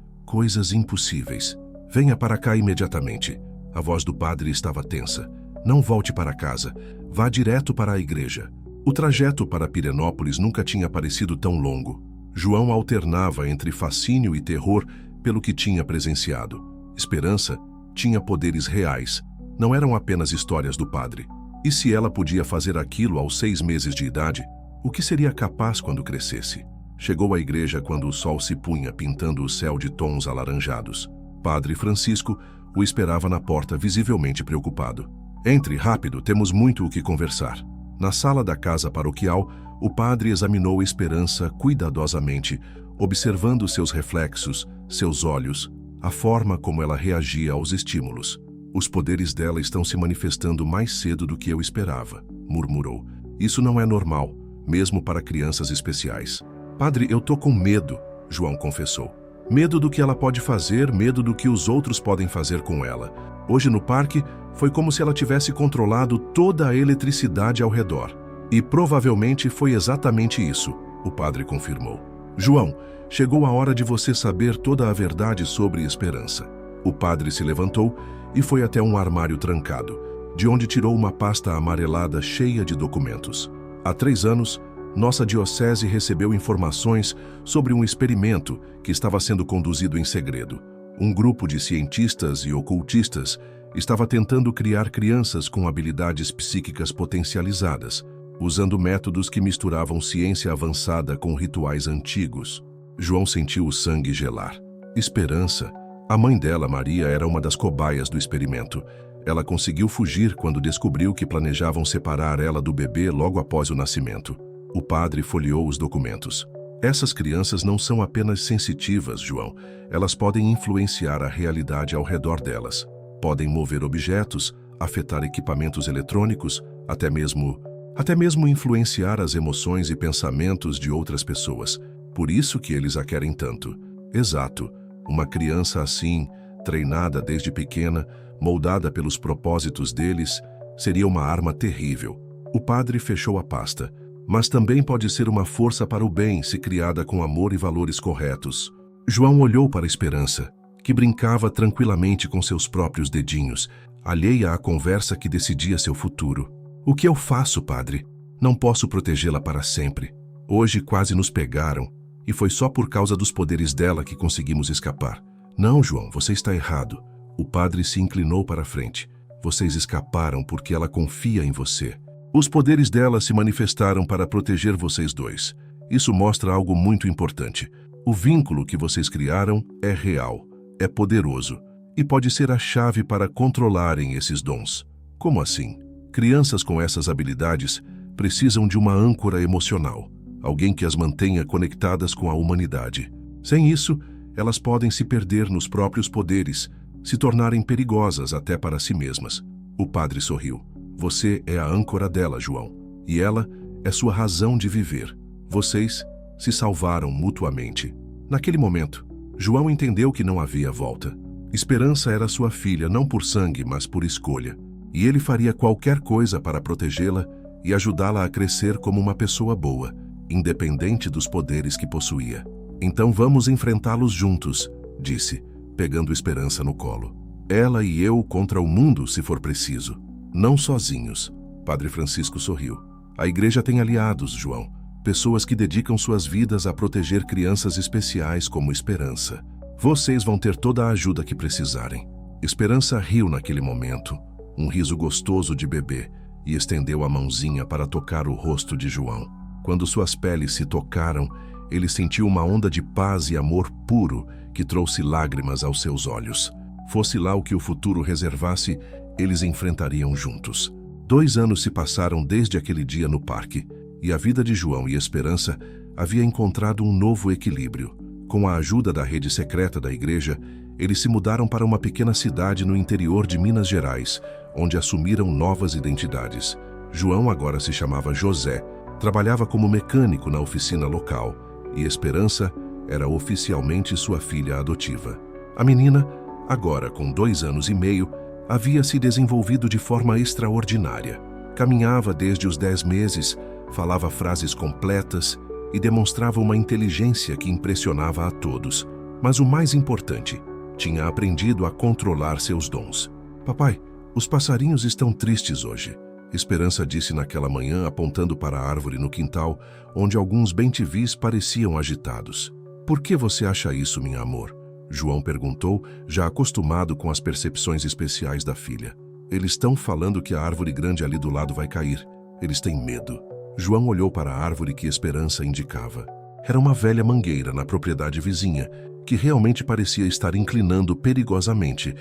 impossíveis. Venha para cá imediatamente." A voz do padre estava tensa. "Não volte para casa. Vá direto para a igreja." O trajeto para Pirenópolis nunca tinha parecido tão longo. João alternava entre fascínio e terror pelo que tinha presenciado. Esperança tinha poderes reais. Não eram apenas histórias do padre. E se ela podia fazer aquilo aos 6 meses de idade, o que seria capaz quando crescesse? Chegou à igreja quando o sol se punha, pintando o céu de tons alaranjados. Padre Francisco o esperava na porta, visivelmente preocupado. "Entre, rápido, temos muito o que conversar." Na sala da casa paroquial, o padre examinou Esperança cuidadosamente, observando seus reflexos, seus olhos, a forma como ela reagia aos estímulos. "Os poderes dela estão se manifestando mais cedo do que eu esperava", murmurou. "Isso não é normal, mesmo para crianças especiais." "Padre, eu tô com medo", João confessou. "Medo do que ela pode fazer, medo do que os outros podem fazer com ela. Hoje no parque, foi como se ela tivesse controlado toda a eletricidade ao redor." "E provavelmente foi exatamente isso", o padre confirmou. "João, chegou a hora de você saber toda a verdade sobre Esperança." O padre se levantou e foi até um armário trancado, de onde tirou uma pasta amarelada cheia de documentos. "Há 3 anos, nossa diocese recebeu informações sobre um experimento que estava sendo conduzido em segredo. Um grupo de cientistas e ocultistas estava tentando criar crianças com habilidades psíquicas potencializadas, usando métodos que misturavam ciência avançada com rituais antigos. João sentiu o sangue gelar. Esperança, a mãe dela, Maria, era uma das cobaias do experimento. Ela conseguiu fugir quando descobriu que planejavam separar ela do bebê logo após o nascimento. O padre folheou os documentos. Essas crianças não são apenas sensitivas, João. Elas podem influenciar a realidade ao redor delas. Podem mover objetos, afetar equipamentos eletrônicos, até mesmo influenciar as emoções e pensamentos de outras pessoas. Por isso que eles a querem tanto. Exato. Uma criança assim, treinada desde pequena, moldada pelos propósitos deles, seria uma arma terrível. O padre fechou a pasta. Mas também pode ser uma força para o bem se criada com amor e valores corretos. João olhou para a Esperança, que brincava tranquilamente com seus próprios dedinhos, alheia à conversa que decidia seu futuro. O que eu faço, padre? Não posso protegê-la para sempre. Hoje quase nos pegaram, e foi só por causa dos poderes dela que conseguimos escapar. Não, João, você está errado. O padre se inclinou para a frente. Vocês escaparam porque ela confia em você. Os poderes dela se manifestaram para proteger vocês dois. Isso mostra algo muito importante. O vínculo que vocês criaram é real, é poderoso e pode ser a chave para controlarem esses dons. Como assim? Crianças com essas habilidades precisam de uma âncora emocional, alguém que as mantenha conectadas com a humanidade. Sem isso, elas podem se perder nos próprios poderes, se tornarem perigosas até para si mesmas. O padre sorriu. Você é a âncora dela, João, e ela é sua razão de viver. Vocês se salvaram mutuamente. Naquele momento, João entendeu que não havia volta. Esperança era sua filha não por sangue, mas por escolha, e ele faria qualquer coisa para protegê-la e ajudá-la a crescer como uma pessoa boa, independente dos poderes que possuía. Então vamos enfrentá-los juntos, disse, pegando Esperança no colo. Ela e eu contra o mundo, se for preciso. Não sozinhos. Padre Francisco sorriu. A igreja tem aliados, João. Pessoas que dedicam suas vidas a proteger crianças especiais como Esperança. Vocês vão ter toda a ajuda que precisarem. Esperança riu naquele momento, um riso gostoso de bebê, e estendeu a mãozinha para tocar o rosto de João. Quando suas peles se tocaram, ele sentiu uma onda de paz e amor puro que trouxe lágrimas aos seus olhos. Fosse lá o que o futuro reservasse, eles enfrentariam juntos. 2 anos se passaram desde aquele dia no parque, e a vida de João e Esperança havia encontrado um novo equilíbrio. Com a ajuda da rede secreta da igreja, eles se mudaram para uma pequena cidade no interior de Minas Gerais, onde assumiram novas identidades. João agora se chamava José, trabalhava como mecânico na oficina local, e Esperança era oficialmente sua filha adotiva. A menina, agora com 2 anos e meio, havia se desenvolvido de forma extraordinária. Caminhava desde os 10 meses, falava frases completas e demonstrava uma inteligência que impressionava a todos. Mas o mais importante, tinha aprendido a controlar seus dons. Papai, os passarinhos estão tristes hoje, Esperança disse naquela manhã, apontando para a árvore no quintal, onde alguns bem-te-vis pareciam agitados. Por que você acha isso, minha amor? João perguntou, já acostumado com as percepções especiais da filha. Eles estão falando que a árvore grande ali do lado vai cair. Eles têm medo. João olhou para a árvore que Esperança indicava. Era uma velha mangueira na propriedade vizinha, que realmente parecia estar inclinando perigosamente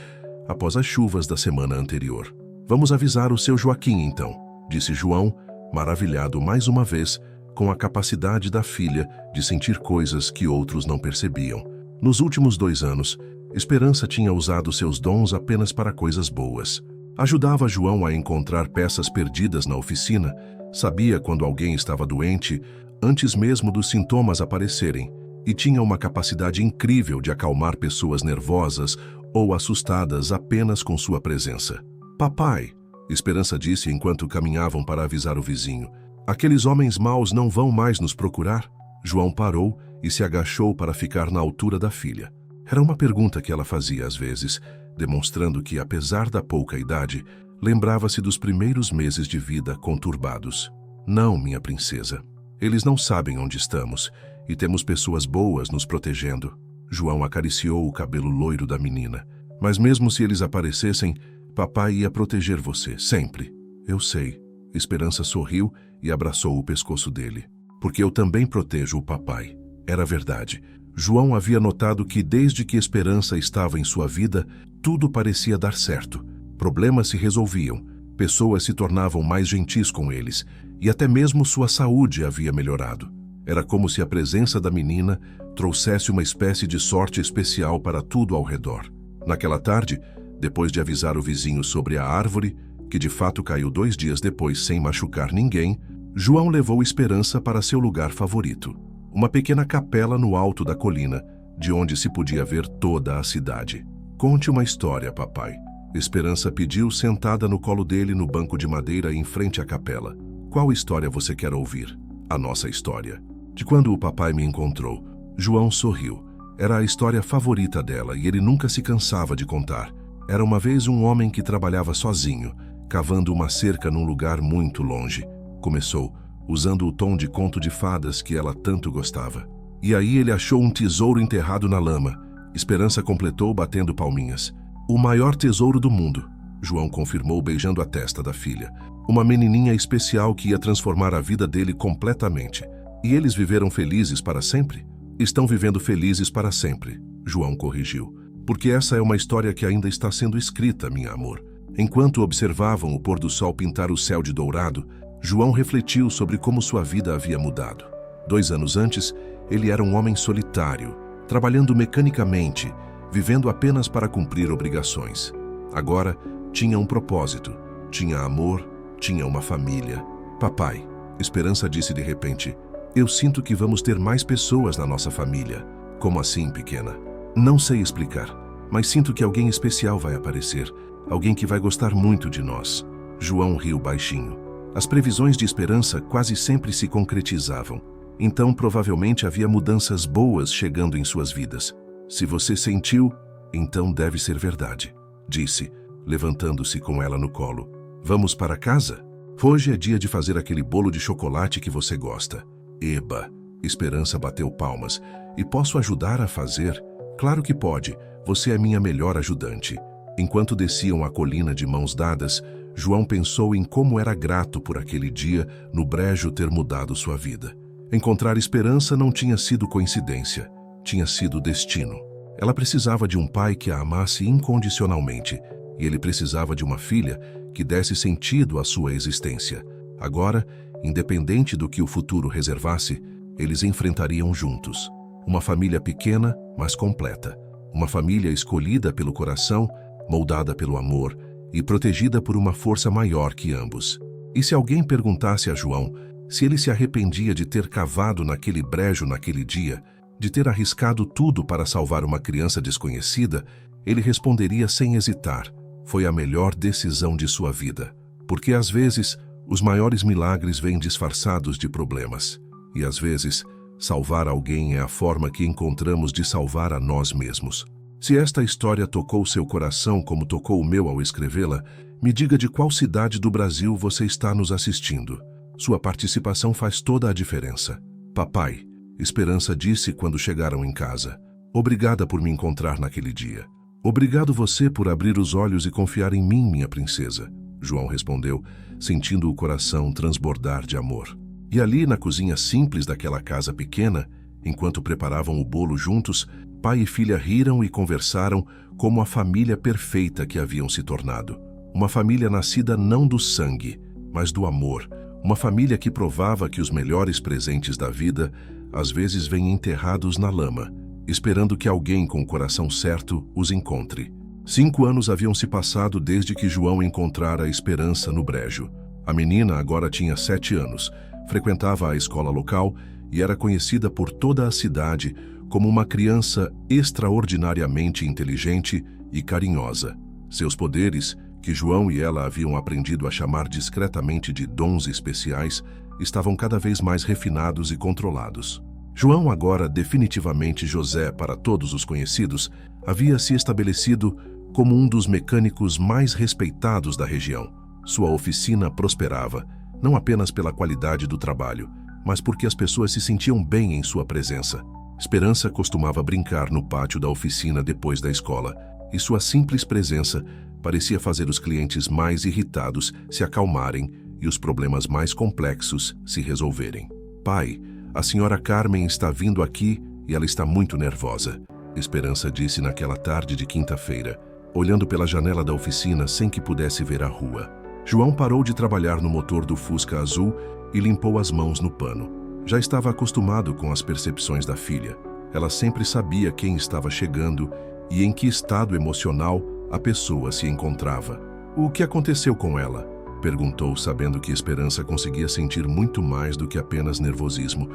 após as chuvas da semana anterior. Vamos avisar o seu Joaquim, então, disse João, maravilhado mais uma vez com a capacidade da filha de sentir coisas que outros não percebiam. Nos últimos 2 anos, Esperança tinha usado seus dons apenas para coisas boas. Ajudava João a encontrar peças perdidas na oficina, sabia quando alguém estava doente, antes mesmo dos sintomas aparecerem, e tinha uma capacidade incrível de acalmar pessoas nervosas ou assustadas apenas com sua presença. Papai, Esperança disse enquanto caminhavam para avisar o vizinho, aqueles homens maus não vão mais nos procurar? João parou e se agachou para ficar na altura da filha. Era uma pergunta que ela fazia às vezes, demonstrando que, apesar da pouca idade, lembrava-se dos primeiros meses de vida conturbados. Não, minha princesa. Eles não sabem onde estamos e temos pessoas boas nos protegendo. João acariciou o cabelo loiro da menina. Mas mesmo se eles aparecessem, papai ia proteger você, sempre. Eu sei. Esperança sorriu e abraçou o pescoço dele. Porque eu também protejo o papai. Era verdade. João havia notado que desde que Esperança estava em sua vida, tudo parecia dar certo. Problemas se resolviam, pessoas se tornavam mais gentis com eles, e até mesmo sua saúde havia melhorado. Era como se a presença da menina trouxesse uma espécie de sorte especial para tudo ao redor. Naquela tarde, depois de avisar o vizinho sobre a árvore, que de fato caiu 2 dias depois sem machucar ninguém, João levou Esperança para seu lugar favorito, uma pequena capela no alto da colina, de onde se podia ver toda a cidade. Conte uma história, papai. Esperança pediu, sentada no colo dele no banco de madeira em frente à capela. Qual história você quer ouvir? A nossa história. De quando o papai me encontrou. João sorriu. Era a história favorita dela e ele nunca se cansava de contar. Era uma vez um homem que trabalhava sozinho, cavando uma cerca num lugar muito longe. Começou, usando o tom de conto de fadas que ela tanto gostava. E aí ele achou um tesouro enterrado na lama. Esperança completou batendo palminhas. O maior tesouro do mundo, João confirmou beijando a testa da filha. Uma menininha especial que ia transformar a vida dele completamente. E eles viveram felizes para sempre? Estão vivendo felizes para sempre, João corrigiu. Porque essa é uma história que ainda está sendo escrita, minha amor. Enquanto observavam o pôr do sol pintar o céu de dourado, João refletiu sobre como sua vida havia mudado. 2 anos antes, ele era um homem solitário, trabalhando mecanicamente, vivendo apenas para cumprir obrigações. Agora, tinha um propósito, tinha amor, tinha uma família. Papai, Esperança disse de repente, eu sinto que vamos ter mais pessoas na nossa família. Como assim, pequena? Não sei explicar, mas sinto que alguém especial vai aparecer, alguém que vai gostar muito de nós. João riu baixinho. As previsões de Esperança quase sempre se concretizavam. Então, provavelmente havia mudanças boas chegando em suas vidas. Se você sentiu, então deve ser verdade, disse, levantando-se com ela no colo. Vamos para casa? Hoje é dia de fazer aquele bolo de chocolate que você gosta. Eba! Esperança bateu palmas. E posso ajudar a fazer? Claro que pode. Você é minha melhor ajudante. Enquanto desciam a colina de mãos dadas, João pensou em como era grato por aquele dia no brejo ter mudado sua vida. Encontrar Esperança não tinha sido coincidência, tinha sido destino. Ela precisava de um pai que a amasse incondicionalmente, e ele precisava de uma filha que desse sentido à sua existência. Agora, independente do que o futuro reservasse, eles enfrentariam juntos. Uma família pequena, mas completa. Uma família escolhida pelo coração, moldada pelo amor e protegida por uma força maior que ambos. E se alguém perguntasse a João se ele se arrependia de ter cavado naquele brejo naquele dia, de ter arriscado tudo para salvar uma criança desconhecida, ele responderia sem hesitar, foi a melhor decisão de sua vida. Porque às vezes, os maiores milagres vêm disfarçados de problemas. E às vezes, salvar alguém é a forma que encontramos de salvar a nós mesmos. Se esta história tocou seu coração como tocou o meu ao escrevê-la, me diga de qual cidade do Brasil você está nos assistindo. Sua participação faz toda a diferença. Papai, Esperança disse quando chegaram em casa. Obrigada por me encontrar naquele dia. Obrigado você por abrir os olhos e confiar em mim, minha princesa. João respondeu, sentindo o coração transbordar de amor. E ali, na cozinha simples daquela casa pequena, enquanto preparavam o bolo juntos, pai e filha riram e conversaram como a família perfeita que haviam se tornado. Uma família nascida não do sangue, mas do amor. Uma família que provava que os melhores presentes da vida às vezes vêm enterrados na lama, esperando que alguém com o coração certo os encontre. 5 anos haviam se passado desde que João encontrara Esperança no brejo. A menina agora tinha 7 anos, frequentava a escola local e era conhecida por toda a cidade como uma criança extraordinariamente inteligente e carinhosa. Seus poderes, que João e ela haviam aprendido a chamar discretamente de dons especiais, estavam cada vez mais refinados e controlados. João, agora definitivamente José para todos os conhecidos, havia se estabelecido como um dos mecânicos mais respeitados da região. Sua oficina prosperava, não apenas pela qualidade do trabalho, mas porque as pessoas se sentiam bem em sua presença. Esperança costumava brincar no pátio da oficina depois da escola, e sua simples presença parecia fazer os clientes mais irritados se acalmarem e os problemas mais complexos se resolverem. Pai, a senhora Carmen está vindo aqui e ela está muito nervosa, Esperança disse naquela tarde de quinta-feira, olhando pela janela da oficina sem que pudesse ver a rua. João parou de trabalhar no motor do Fusca azul e limpou as mãos no pano. Já estava acostumado com as percepções da filha. Ela sempre sabia quem estava chegando e em que estado emocional a pessoa se encontrava. O que aconteceu com ela? Perguntou, sabendo que Esperança conseguia sentir muito mais do que apenas nervosismo.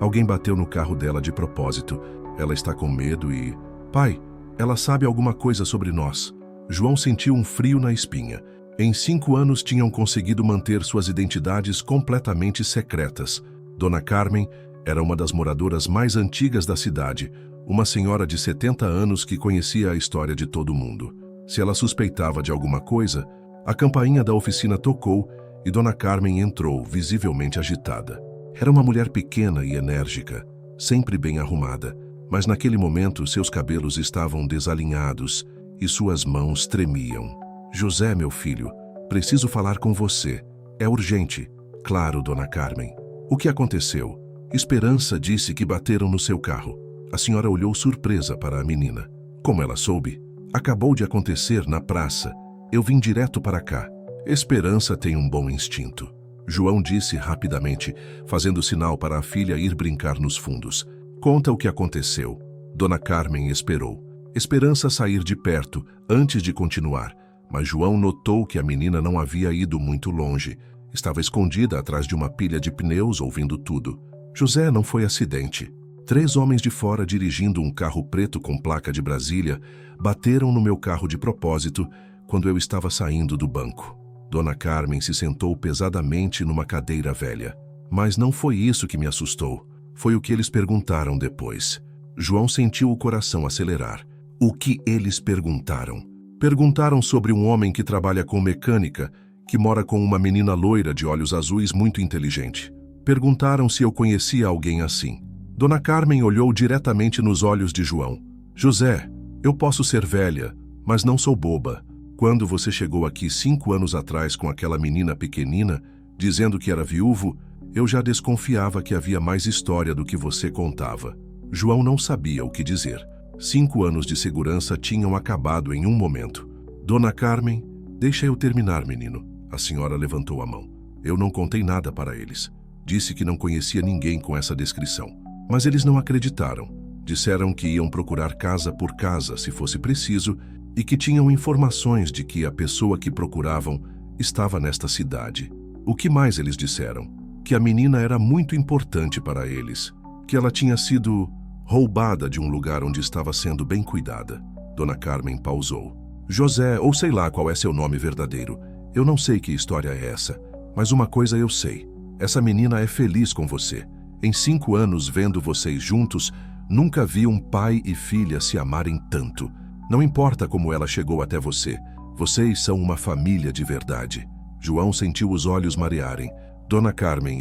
Alguém bateu no carro dela de propósito. Ela está com medo e... Pai, ela sabe alguma coisa sobre nós. João sentiu um frio na espinha. Em 5 anos tinham conseguido manter suas identidades completamente secretas. Dona Carmen era uma das moradoras mais antigas da cidade, uma senhora de 70 anos que conhecia a história de todo mundo. Se ela suspeitava de alguma coisa, a campainha da oficina tocou e Dona Carmen entrou, visivelmente agitada. Era uma mulher pequena e enérgica, sempre bem arrumada, mas naquele momento seus cabelos estavam desalinhados e suas mãos tremiam. José, meu filho, preciso falar com você. É urgente. Claro, Dona Carmen. O que aconteceu? Esperança disse que bateram no seu carro. A senhora olhou surpresa para a menina. Como ela soube? Acabou de acontecer na praça. Eu vim direto para cá. Esperança tem um bom instinto. João disse rapidamente, fazendo sinal para a filha ir brincar nos fundos. Conta o que aconteceu. Dona Carmen esperou. Esperança sair de perto antes de continuar, mas João notou que a menina não havia ido muito longe. Estava escondida atrás de uma pilha de pneus, ouvindo tudo. José, não foi acidente. 3 homens de fora dirigindo um carro preto com placa de Brasília bateram no meu carro de propósito quando eu estava saindo do banco. Dona Carmen se sentou pesadamente numa cadeira velha. Mas não foi isso que me assustou. Foi o que eles perguntaram depois. João sentiu o coração acelerar. O que eles perguntaram? Perguntaram sobre um homem que trabalha com mecânica, que mora com uma menina loira de olhos azuis muito inteligente. Perguntaram se eu conhecia alguém assim. Dona Carmen olhou diretamente nos olhos de João. José, eu posso ser velha, mas não sou boba. Quando você chegou aqui 5 anos atrás com aquela menina pequenina, dizendo que era viúvo, eu já desconfiava que havia mais história do que você contava. João não sabia o que dizer. 5 anos de segurança tinham acabado em um momento. Dona Carmen, deixa eu terminar, menino. A senhora levantou a mão. Eu não contei nada para eles. Disse que não conhecia ninguém com essa descrição. Mas eles não acreditaram. Disseram que iam procurar casa por casa, se fosse preciso, e que tinham informações de que a pessoa que procuravam estava nesta cidade. O que mais eles disseram? Que a menina era muito importante para eles, que ela tinha sido roubada de um lugar onde estava sendo bem cuidada. Dona Carmen pausou. José, ou sei lá qual é seu nome verdadeiro, eu não sei que história é essa, mas uma coisa eu sei. Essa menina é feliz com você. Em 5 anos vendo vocês juntos, nunca vi um pai e filha se amarem tanto. Não importa como ela chegou até você, vocês são uma família de verdade. João sentiu os olhos marearem. Dona Carmen,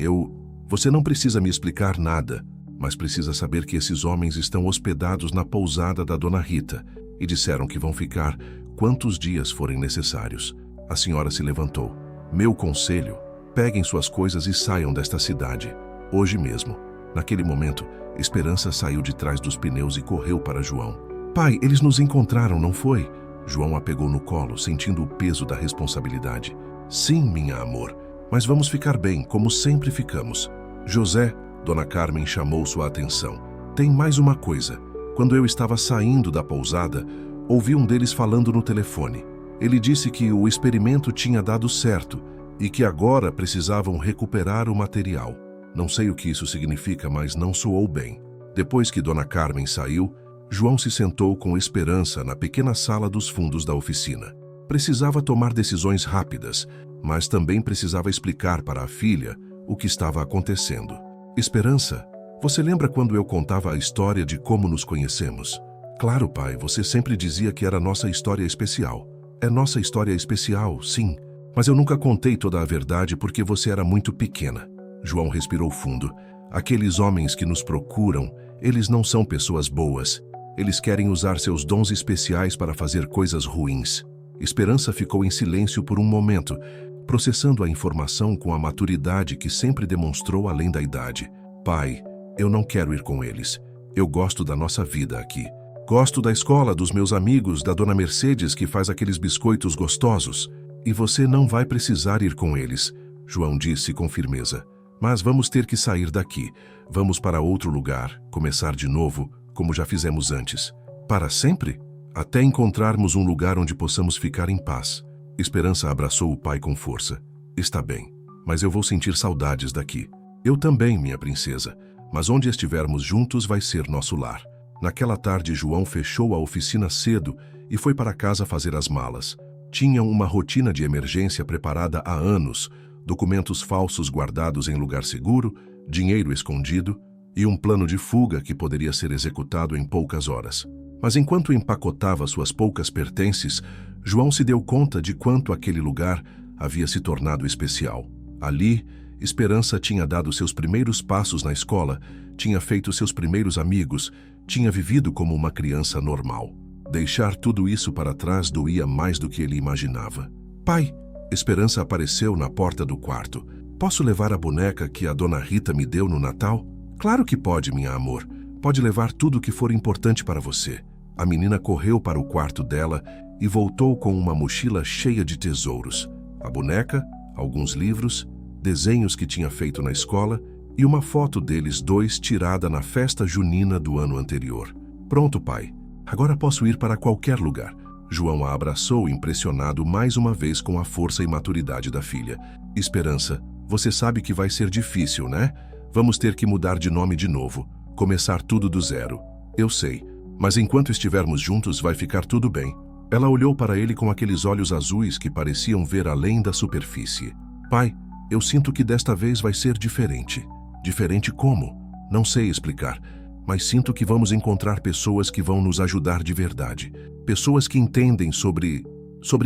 Você não precisa me explicar nada, mas precisa saber que esses homens estão hospedados na pousada da Dona Rita e disseram que vão ficar quantos dias forem necessários. A senhora se levantou. Meu conselho, peguem suas coisas e saiam desta cidade. Hoje mesmo. Naquele momento, Esperança saiu de trás dos pneus e correu para João. Pai, eles nos encontraram, não foi? João a pegou no colo, sentindo o peso da responsabilidade. Sim, minha amor, mas vamos ficar bem, como sempre ficamos. José, Dona Carmen chamou sua atenção. Tem mais uma coisa. Quando eu estava saindo da pousada, ouvi um deles falando no telefone. Ele disse que o experimento tinha dado certo e que agora precisavam recuperar o material. Não sei o que isso significa, mas não soou bem. Depois que Dona Carmen saiu, João se sentou com Esperança na pequena sala dos fundos da oficina. Precisava tomar decisões rápidas, mas também precisava explicar para a filha o que estava acontecendo. Esperança, você lembra quando eu contava a história de como nos conhecemos? Claro, pai, você sempre dizia que era nossa história especial. É nossa história especial, sim, mas eu nunca contei toda a verdade porque você era muito pequena. João respirou fundo. Aqueles homens que nos procuram, eles não são pessoas boas. Eles querem usar seus dons especiais para fazer coisas ruins. Esperança ficou em silêncio por um momento, processando a informação com a maturidade que sempre demonstrou além da idade. Pai, eu não quero ir com eles. Eu gosto da nossa vida aqui. Gosto da escola, dos meus amigos, da Dona Mercedes que faz aqueles biscoitos gostosos. E você não vai precisar ir com eles, João disse com firmeza. Mas vamos ter que sair daqui. Vamos para outro lugar, começar de novo, como já fizemos antes. Para sempre? Até encontrarmos um lugar onde possamos ficar em paz. Esperança abraçou o pai com força. Está bem, mas eu vou sentir saudades daqui. Eu também, minha princesa. Mas onde estivermos juntos vai ser nosso lar. Naquela tarde, João fechou a oficina cedo e foi para casa fazer as malas. Tinham uma rotina de emergência preparada há anos, documentos falsos guardados em lugar seguro, dinheiro escondido e um plano de fuga que poderia ser executado em poucas horas. Mas enquanto empacotava suas poucas pertences, João se deu conta de quanto aquele lugar havia se tornado especial. Ali, Esperança tinha dado seus primeiros passos na escola, tinha feito seus primeiros amigos, tinha vivido como uma criança normal. Deixar tudo isso para trás doía mais do que ele imaginava. Pai, Esperança apareceu na porta do quarto. Posso levar a boneca que a dona Rita me deu no Natal? Claro que pode, minha amor. Pode levar tudo o que for importante para você. A menina correu para o quarto dela e voltou com uma mochila cheia de tesouros. A boneca, alguns livros, desenhos que tinha feito na escola e uma foto deles dois tirada na festa junina do ano anterior. Pronto, pai. Agora posso ir para qualquer lugar. João a abraçou, impressionado mais uma vez com a força e maturidade da filha. Esperança, você sabe que vai ser difícil, né? Vamos ter que mudar de nome de novo, começar tudo do zero. Eu sei, mas enquanto estivermos juntos vai ficar tudo bem. Ela olhou para ele com aqueles olhos azuis que pareciam ver além da superfície. Pai, eu sinto que desta vez vai ser diferente. Diferente como? Não sei explicar, mas sinto que vamos encontrar pessoas que vão nos ajudar de verdade. Pessoas que entendem sobre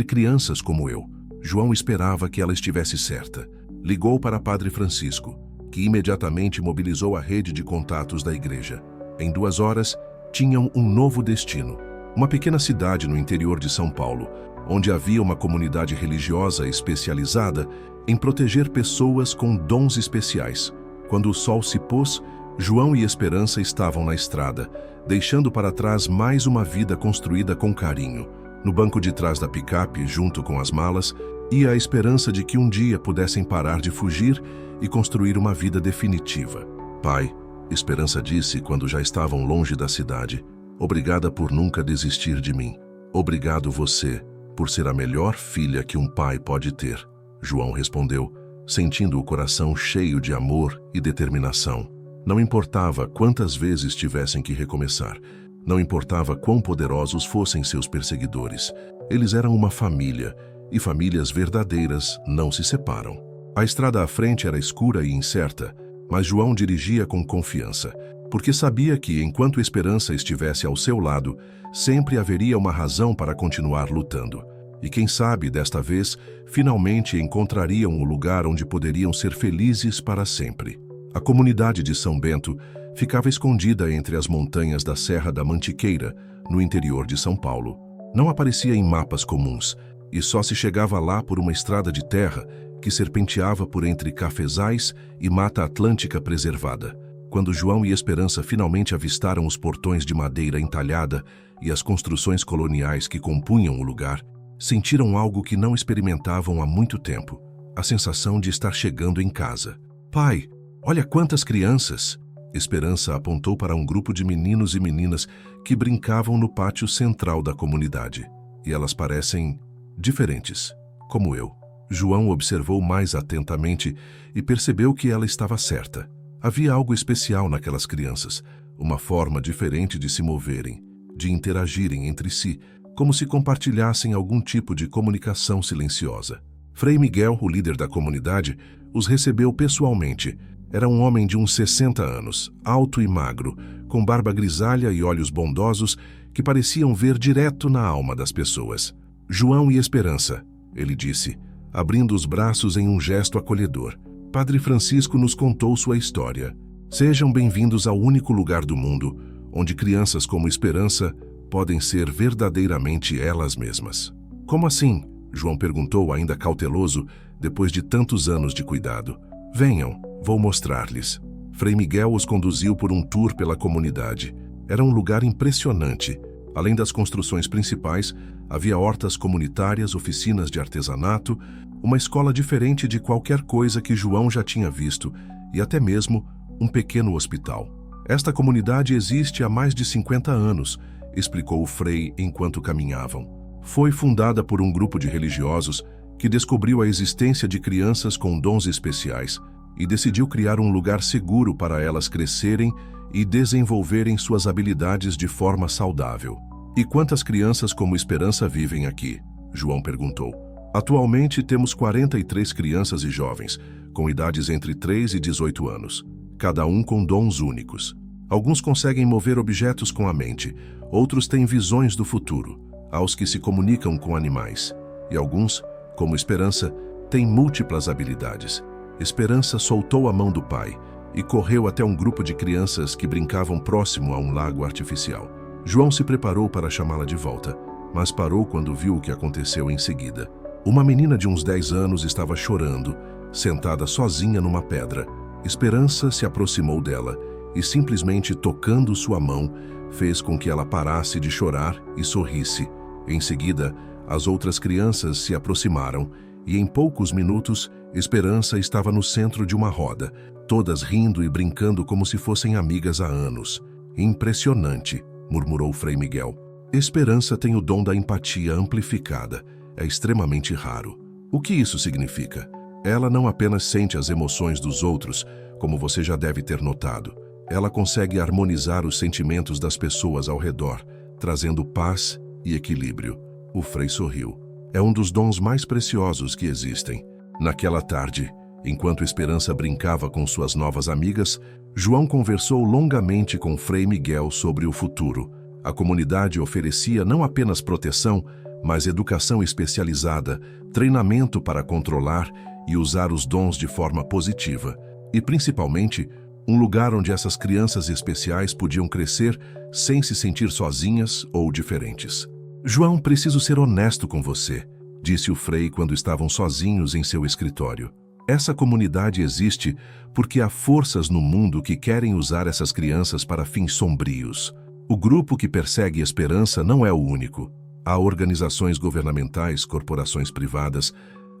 crianças como eu. João esperava que ela estivesse certa. Ligou para Padre Francisco, que imediatamente mobilizou a rede de contatos da igreja. Em 2 horas, tinham um novo destino. Uma pequena cidade no interior de São Paulo, onde havia uma comunidade religiosa especializada em proteger pessoas com dons especiais. Quando o sol se pôs, João e Esperança estavam na estrada, deixando para trás mais uma vida construída com carinho. No banco de trás da picape, junto com as malas, ia a esperança de que um dia pudessem parar de fugir e construir uma vida definitiva. Pai, Esperança disse quando já estavam longe da cidade, obrigada por nunca desistir de mim. Obrigado você, por ser a melhor filha que um pai pode ter. João respondeu, sentindo o coração cheio de amor e determinação. Não importava quantas vezes tivessem que recomeçar. Não importava quão poderosos fossem seus perseguidores. Eles eram uma família, e famílias verdadeiras não se separam. A estrada à frente era escura e incerta, mas João dirigia com confiança, porque sabia que, enquanto Esperança estivesse ao seu lado, sempre haveria uma razão para continuar lutando. E quem sabe, desta vez, finalmente encontrariam o lugar onde poderiam ser felizes para sempre. A comunidade de São Bento ficava escondida entre as montanhas da Serra da Mantiqueira, no interior de São Paulo. Não aparecia em mapas comuns, e só se chegava lá por uma estrada de terra que serpenteava por entre cafezais e mata atlântica preservada. Quando João e Esperança finalmente avistaram os portões de madeira entalhada e as construções coloniais que compunham o lugar, sentiram algo que não experimentavam há muito tempo, a sensação de estar chegando em casa. Pai, olha quantas crianças! Esperança apontou para um grupo de meninos e meninas que brincavam no pátio central da comunidade. E elas parecem diferentes, como eu. João observou mais atentamente e percebeu que ela estava certa. Havia algo especial naquelas crianças, uma forma diferente de se moverem, de interagirem entre si, como se compartilhassem algum tipo de comunicação silenciosa. Frei Miguel, o líder da comunidade, os recebeu pessoalmente. Era um homem de uns 60 anos, alto e magro, com barba grisalha e olhos bondosos que pareciam ver direto na alma das pessoas. João e Esperança, ele disse, abrindo os braços em um gesto acolhedor. Padre Francisco nos contou sua história. Sejam bem-vindos ao único lugar do mundo onde crianças como Esperança podem ser verdadeiramente elas mesmas. Como assim? João perguntou, ainda cauteloso, depois de tantos anos de cuidado. Venham, vou mostrar-lhes. Frei Miguel os conduziu por um tour pela comunidade. Era um lugar impressionante. Além das construções principais, havia hortas comunitárias, oficinas de artesanato, uma escola diferente de qualquer coisa que João já tinha visto e até mesmo um pequeno hospital. Esta comunidade existe há mais de 50 anos, explicou o Frei enquanto caminhavam. Foi fundada por um grupo de religiosos que descobriu a existência de crianças com dons especiais e decidiu criar um lugar seguro para elas crescerem e desenvolverem suas habilidades de forma saudável. E quantas crianças como Esperança vivem aqui? João perguntou. Atualmente temos 43 crianças e jovens, com idades entre 3 e 18 anos, cada um com dons únicos. Alguns conseguem mover objetos com a mente, outros têm visões do futuro, aos que se comunicam com animais. E alguns, como Esperança, têm múltiplas habilidades. Esperança soltou a mão do pai e correu até um grupo de crianças que brincavam próximo a um lago artificial. João se preparou para chamá-la de volta, mas parou quando viu o que aconteceu em seguida. Uma menina de uns 10 anos estava chorando, sentada sozinha numa pedra. Esperança se aproximou dela e, simplesmente tocando sua mão, fez com que ela parasse de chorar e sorrisse. Em seguida, as outras crianças se aproximaram e, em poucos minutos, Esperança estava no centro de uma roda, todas rindo e brincando como se fossem amigas há anos. Impressionante, murmurou Frei Miguel. Esperança tem o dom da empatia amplificada. É extremamente raro. O que isso significa? Ela não apenas sente as emoções dos outros, como você já deve ter notado. Ela consegue harmonizar os sentimentos das pessoas ao redor, trazendo paz e equilíbrio. O Frei sorriu. É um dos dons mais preciosos que existem. Naquela tarde, enquanto Esperança brincava com suas novas amigas, João conversou longamente com Frei Miguel sobre o futuro. A comunidade oferecia não apenas proteção, mas educação especializada, treinamento para controlar e usar os dons de forma positiva. E, principalmente, um lugar onde essas crianças especiais podiam crescer sem se sentir sozinhas ou diferentes. João, preciso ser honesto com você, disse o Frei quando estavam sozinhos em seu escritório. Essa comunidade existe porque há forças no mundo que querem usar essas crianças para fins sombrios. O grupo que persegue Esperança não é o único. Há organizações governamentais, corporações privadas,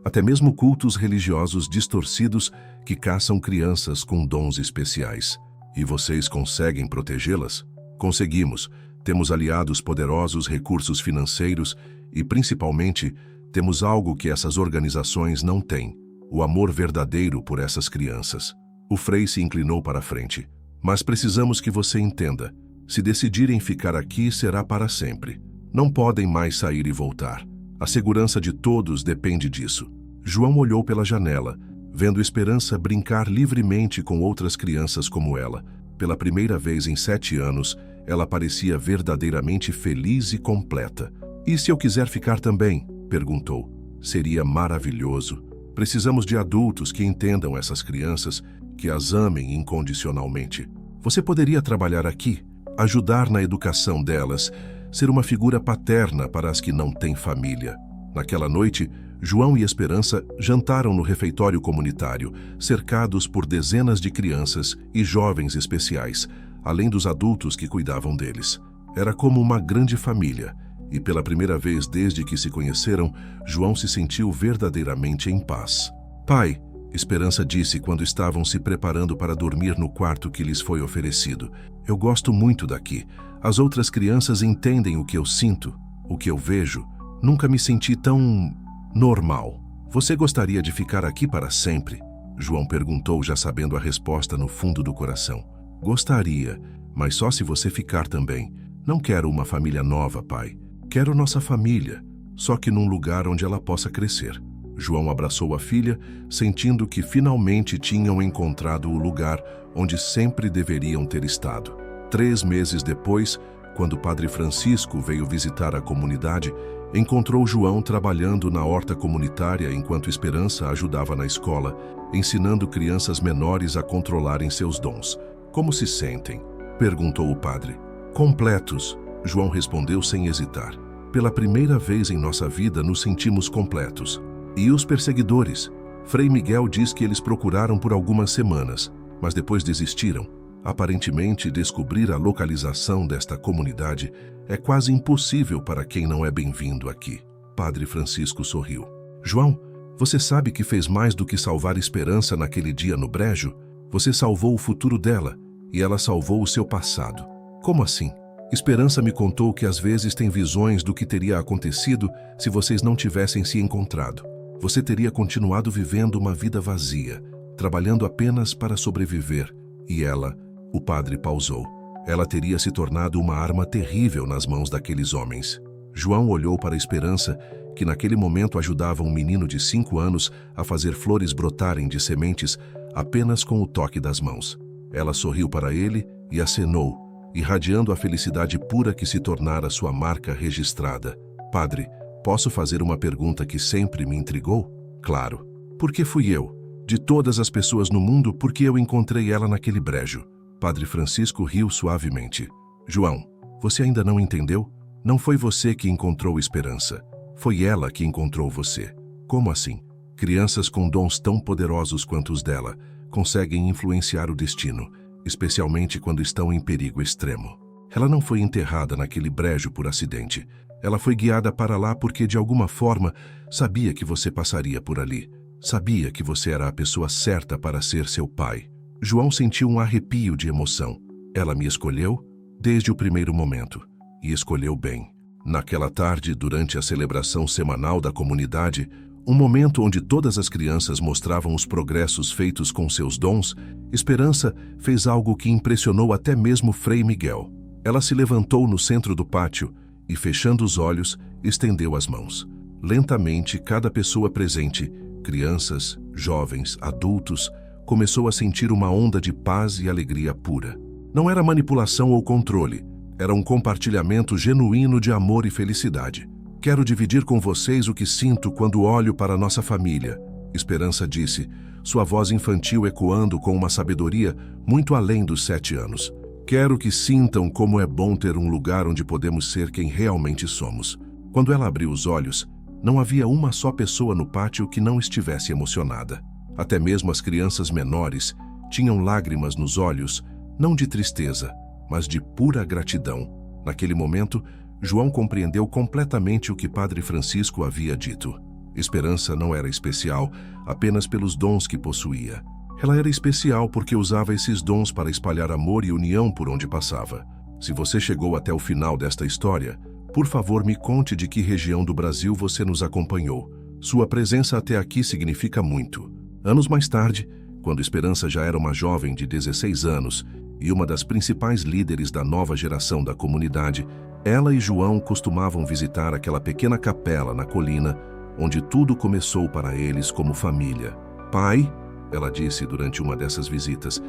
até mesmo cultos religiosos distorcidos que caçam crianças com dons especiais. E vocês conseguem protegê-las? Conseguimos. Temos aliados poderosos, recursos financeiros e, principalmente, temos algo que essas organizações não têm: o amor verdadeiro por essas crianças. O Frei se inclinou para a frente. Mas precisamos que você entenda. Se decidirem ficar aqui, será para sempre. Não podem mais sair e voltar. A segurança de todos depende disso. João olhou pela janela, vendo Esperança brincar livremente com outras crianças como ela. Pela primeira vez em 7 anos, ela parecia verdadeiramente feliz e completa. E se eu quiser ficar também? Perguntou. Seria maravilhoso. Precisamos de adultos que entendam essas crianças, que as amem incondicionalmente. Você poderia trabalhar aqui, ajudar na educação delas, ser uma figura paterna para as que não têm família. Naquela noite, João e Esperança jantaram no refeitório comunitário, cercados por dezenas de crianças e jovens especiais, além dos adultos que cuidavam deles. Era como uma grande família, e pela primeira vez desde que se conheceram, João se sentiu verdadeiramente em paz. Pai, Esperança disse quando estavam se preparando para dormir no quarto que lhes foi oferecido, eu gosto muito daqui. As outras crianças entendem o que eu sinto, o que eu vejo. Nunca me senti tão normal. Você gostaria de ficar aqui para sempre? João perguntou, já sabendo a resposta no fundo do coração. Gostaria, mas só se você ficar também. Não quero uma família nova, pai. Quero nossa família, só que num lugar onde ela possa crescer. João abraçou a filha, sentindo que finalmente tinham encontrado o lugar onde sempre deveriam ter estado. 3 meses depois, quando o Padre Francisco veio visitar a comunidade, encontrou João trabalhando na horta comunitária enquanto Esperança ajudava na escola, ensinando crianças menores a controlarem seus dons. Como se sentem? Perguntou o padre. Completos, João respondeu sem hesitar. Pela primeira vez em nossa vida nos sentimos completos. E os perseguidores? Frei Miguel diz que eles procuraram por algumas semanas, mas depois desistiram. Aparentemente, descobrir a localização desta comunidade é quase impossível para quem não é bem-vindo aqui. Padre Francisco sorriu. João, você sabe que fez mais do que salvar Esperança naquele dia no brejo? Você salvou o futuro dela e ela salvou o seu passado. Como assim? Esperança me contou que às vezes tem visões do que teria acontecido se vocês não tivessem se encontrado. Você teria continuado vivendo uma vida vazia, trabalhando apenas para sobreviver. E ela, o padre pausou. Ela teria se tornado uma arma terrível nas mãos daqueles homens. João olhou para a Esperança, que naquele momento ajudava um menino de 5 anos a fazer flores brotarem de sementes apenas com o toque das mãos. Ela sorriu para ele e acenou, irradiando a felicidade pura que se tornara sua marca registrada. Padre, posso fazer uma pergunta que sempre me intrigou? Claro. Por que fui eu? De todas as pessoas no mundo, por que eu encontrei ela naquele brejo? Padre Francisco riu suavemente. João, você ainda não entendeu? Não foi você que encontrou Esperança. Foi ela que encontrou você. Como assim? Crianças com dons tão poderosos quanto os dela conseguem influenciar o destino, especialmente quando estão em perigo extremo. Ela não foi enterrada naquele brejo por acidente. Ela foi guiada para lá porque, de alguma forma, sabia que você passaria por ali. Sabia que você era a pessoa certa para ser seu pai. João sentiu um arrepio de emoção. Ela me escolheu desde o primeiro momento. E escolheu bem. Naquela tarde, durante a celebração semanal da comunidade, um momento onde todas as crianças mostravam os progressos feitos com seus dons, Esperança fez algo que impressionou até mesmo Frei Miguel. Ela se levantou no centro do pátio e, fechando os olhos, estendeu as mãos. Lentamente, cada pessoa presente, crianças, jovens, adultos, começou a sentir uma onda de paz e alegria pura. Não era manipulação ou controle, era um compartilhamento genuíno de amor e felicidade. Quero dividir com vocês o que sinto quando olho para nossa família, Esperança disse, sua voz infantil ecoando com uma sabedoria muito além dos 7 anos. Quero que sintam como é bom ter um lugar onde podemos ser quem realmente somos. Quando ela abriu os olhos, não havia uma só pessoa no pátio que não estivesse emocionada. Até mesmo as crianças menores tinham lágrimas nos olhos, não de tristeza, mas de pura gratidão. Naquele momento, João compreendeu completamente o que Padre Francisco havia dito. Esperança não era especial apenas pelos dons que possuía. Ela era especial porque usava esses dons para espalhar amor e união por onde passava. Se você chegou até o final desta história, por favor me conte de que região do Brasil você nos acompanhou. Sua presença até aqui significa muito. Anos mais tarde, quando Esperança já era uma jovem de 16 anos e uma das principais líderes da nova geração da comunidade, ela e João costumavam visitar aquela pequena capela na colina, onde tudo começou para eles como família. Pai, ela disse durante uma dessas visitas,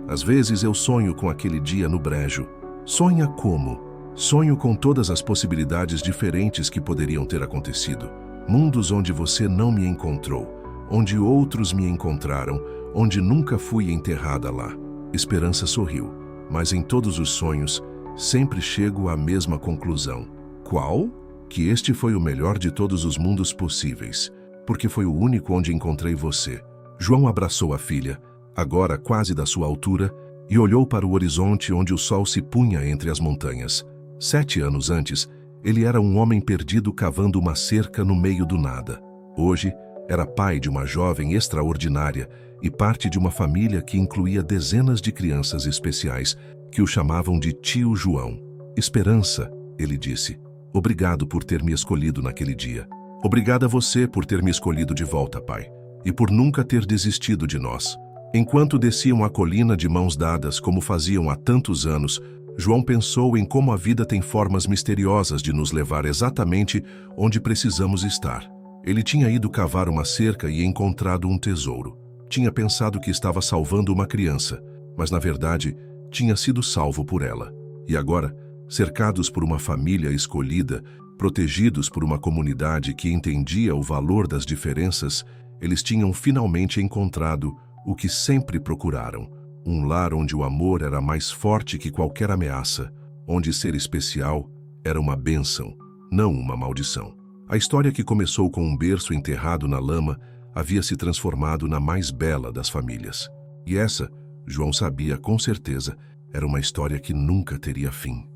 às vezes eu sonho com aquele dia no brejo. Sonha como? Sonho com todas as possibilidades diferentes que poderiam ter acontecido. Mundos onde você não me encontrou, onde outros me encontraram, onde nunca fui enterrada lá. Esperança sorriu, mas em todos os sonhos, sempre chego à mesma conclusão. Qual? Que este foi o melhor de todos os mundos possíveis, porque foi o único onde encontrei você. João abraçou a filha, agora quase da sua altura, e olhou para o horizonte onde o sol se punha entre as montanhas. 7 anos antes, ele era um homem perdido cavando uma cerca no meio do nada. Hoje, era pai de uma jovem extraordinária e parte de uma família que incluía dezenas de crianças especiais que o chamavam de Tio João. Esperança, ele disse. Obrigado por ter me escolhido naquele dia. Obrigada a você por ter me escolhido de volta, pai. E por nunca ter desistido de nós. Enquanto desciam a colina de mãos dadas como faziam há tantos anos, João pensou em como a vida tem formas misteriosas de nos levar exatamente onde precisamos estar. Ele tinha ido cavar uma cerca e encontrado um tesouro. Tinha pensado que estava salvando uma criança, mas na verdade tinha sido salvo por ela. E agora, cercados por uma família escolhida, protegidos por uma comunidade que entendia o valor das diferenças, eles tinham finalmente encontrado o que sempre procuraram. Um lar onde o amor era mais forte que qualquer ameaça, onde ser especial era uma bênção, não uma maldição. A história que começou com um berço enterrado na lama havia se transformado na mais bela das famílias. E essa, João sabia com certeza, era uma história que nunca teria fim.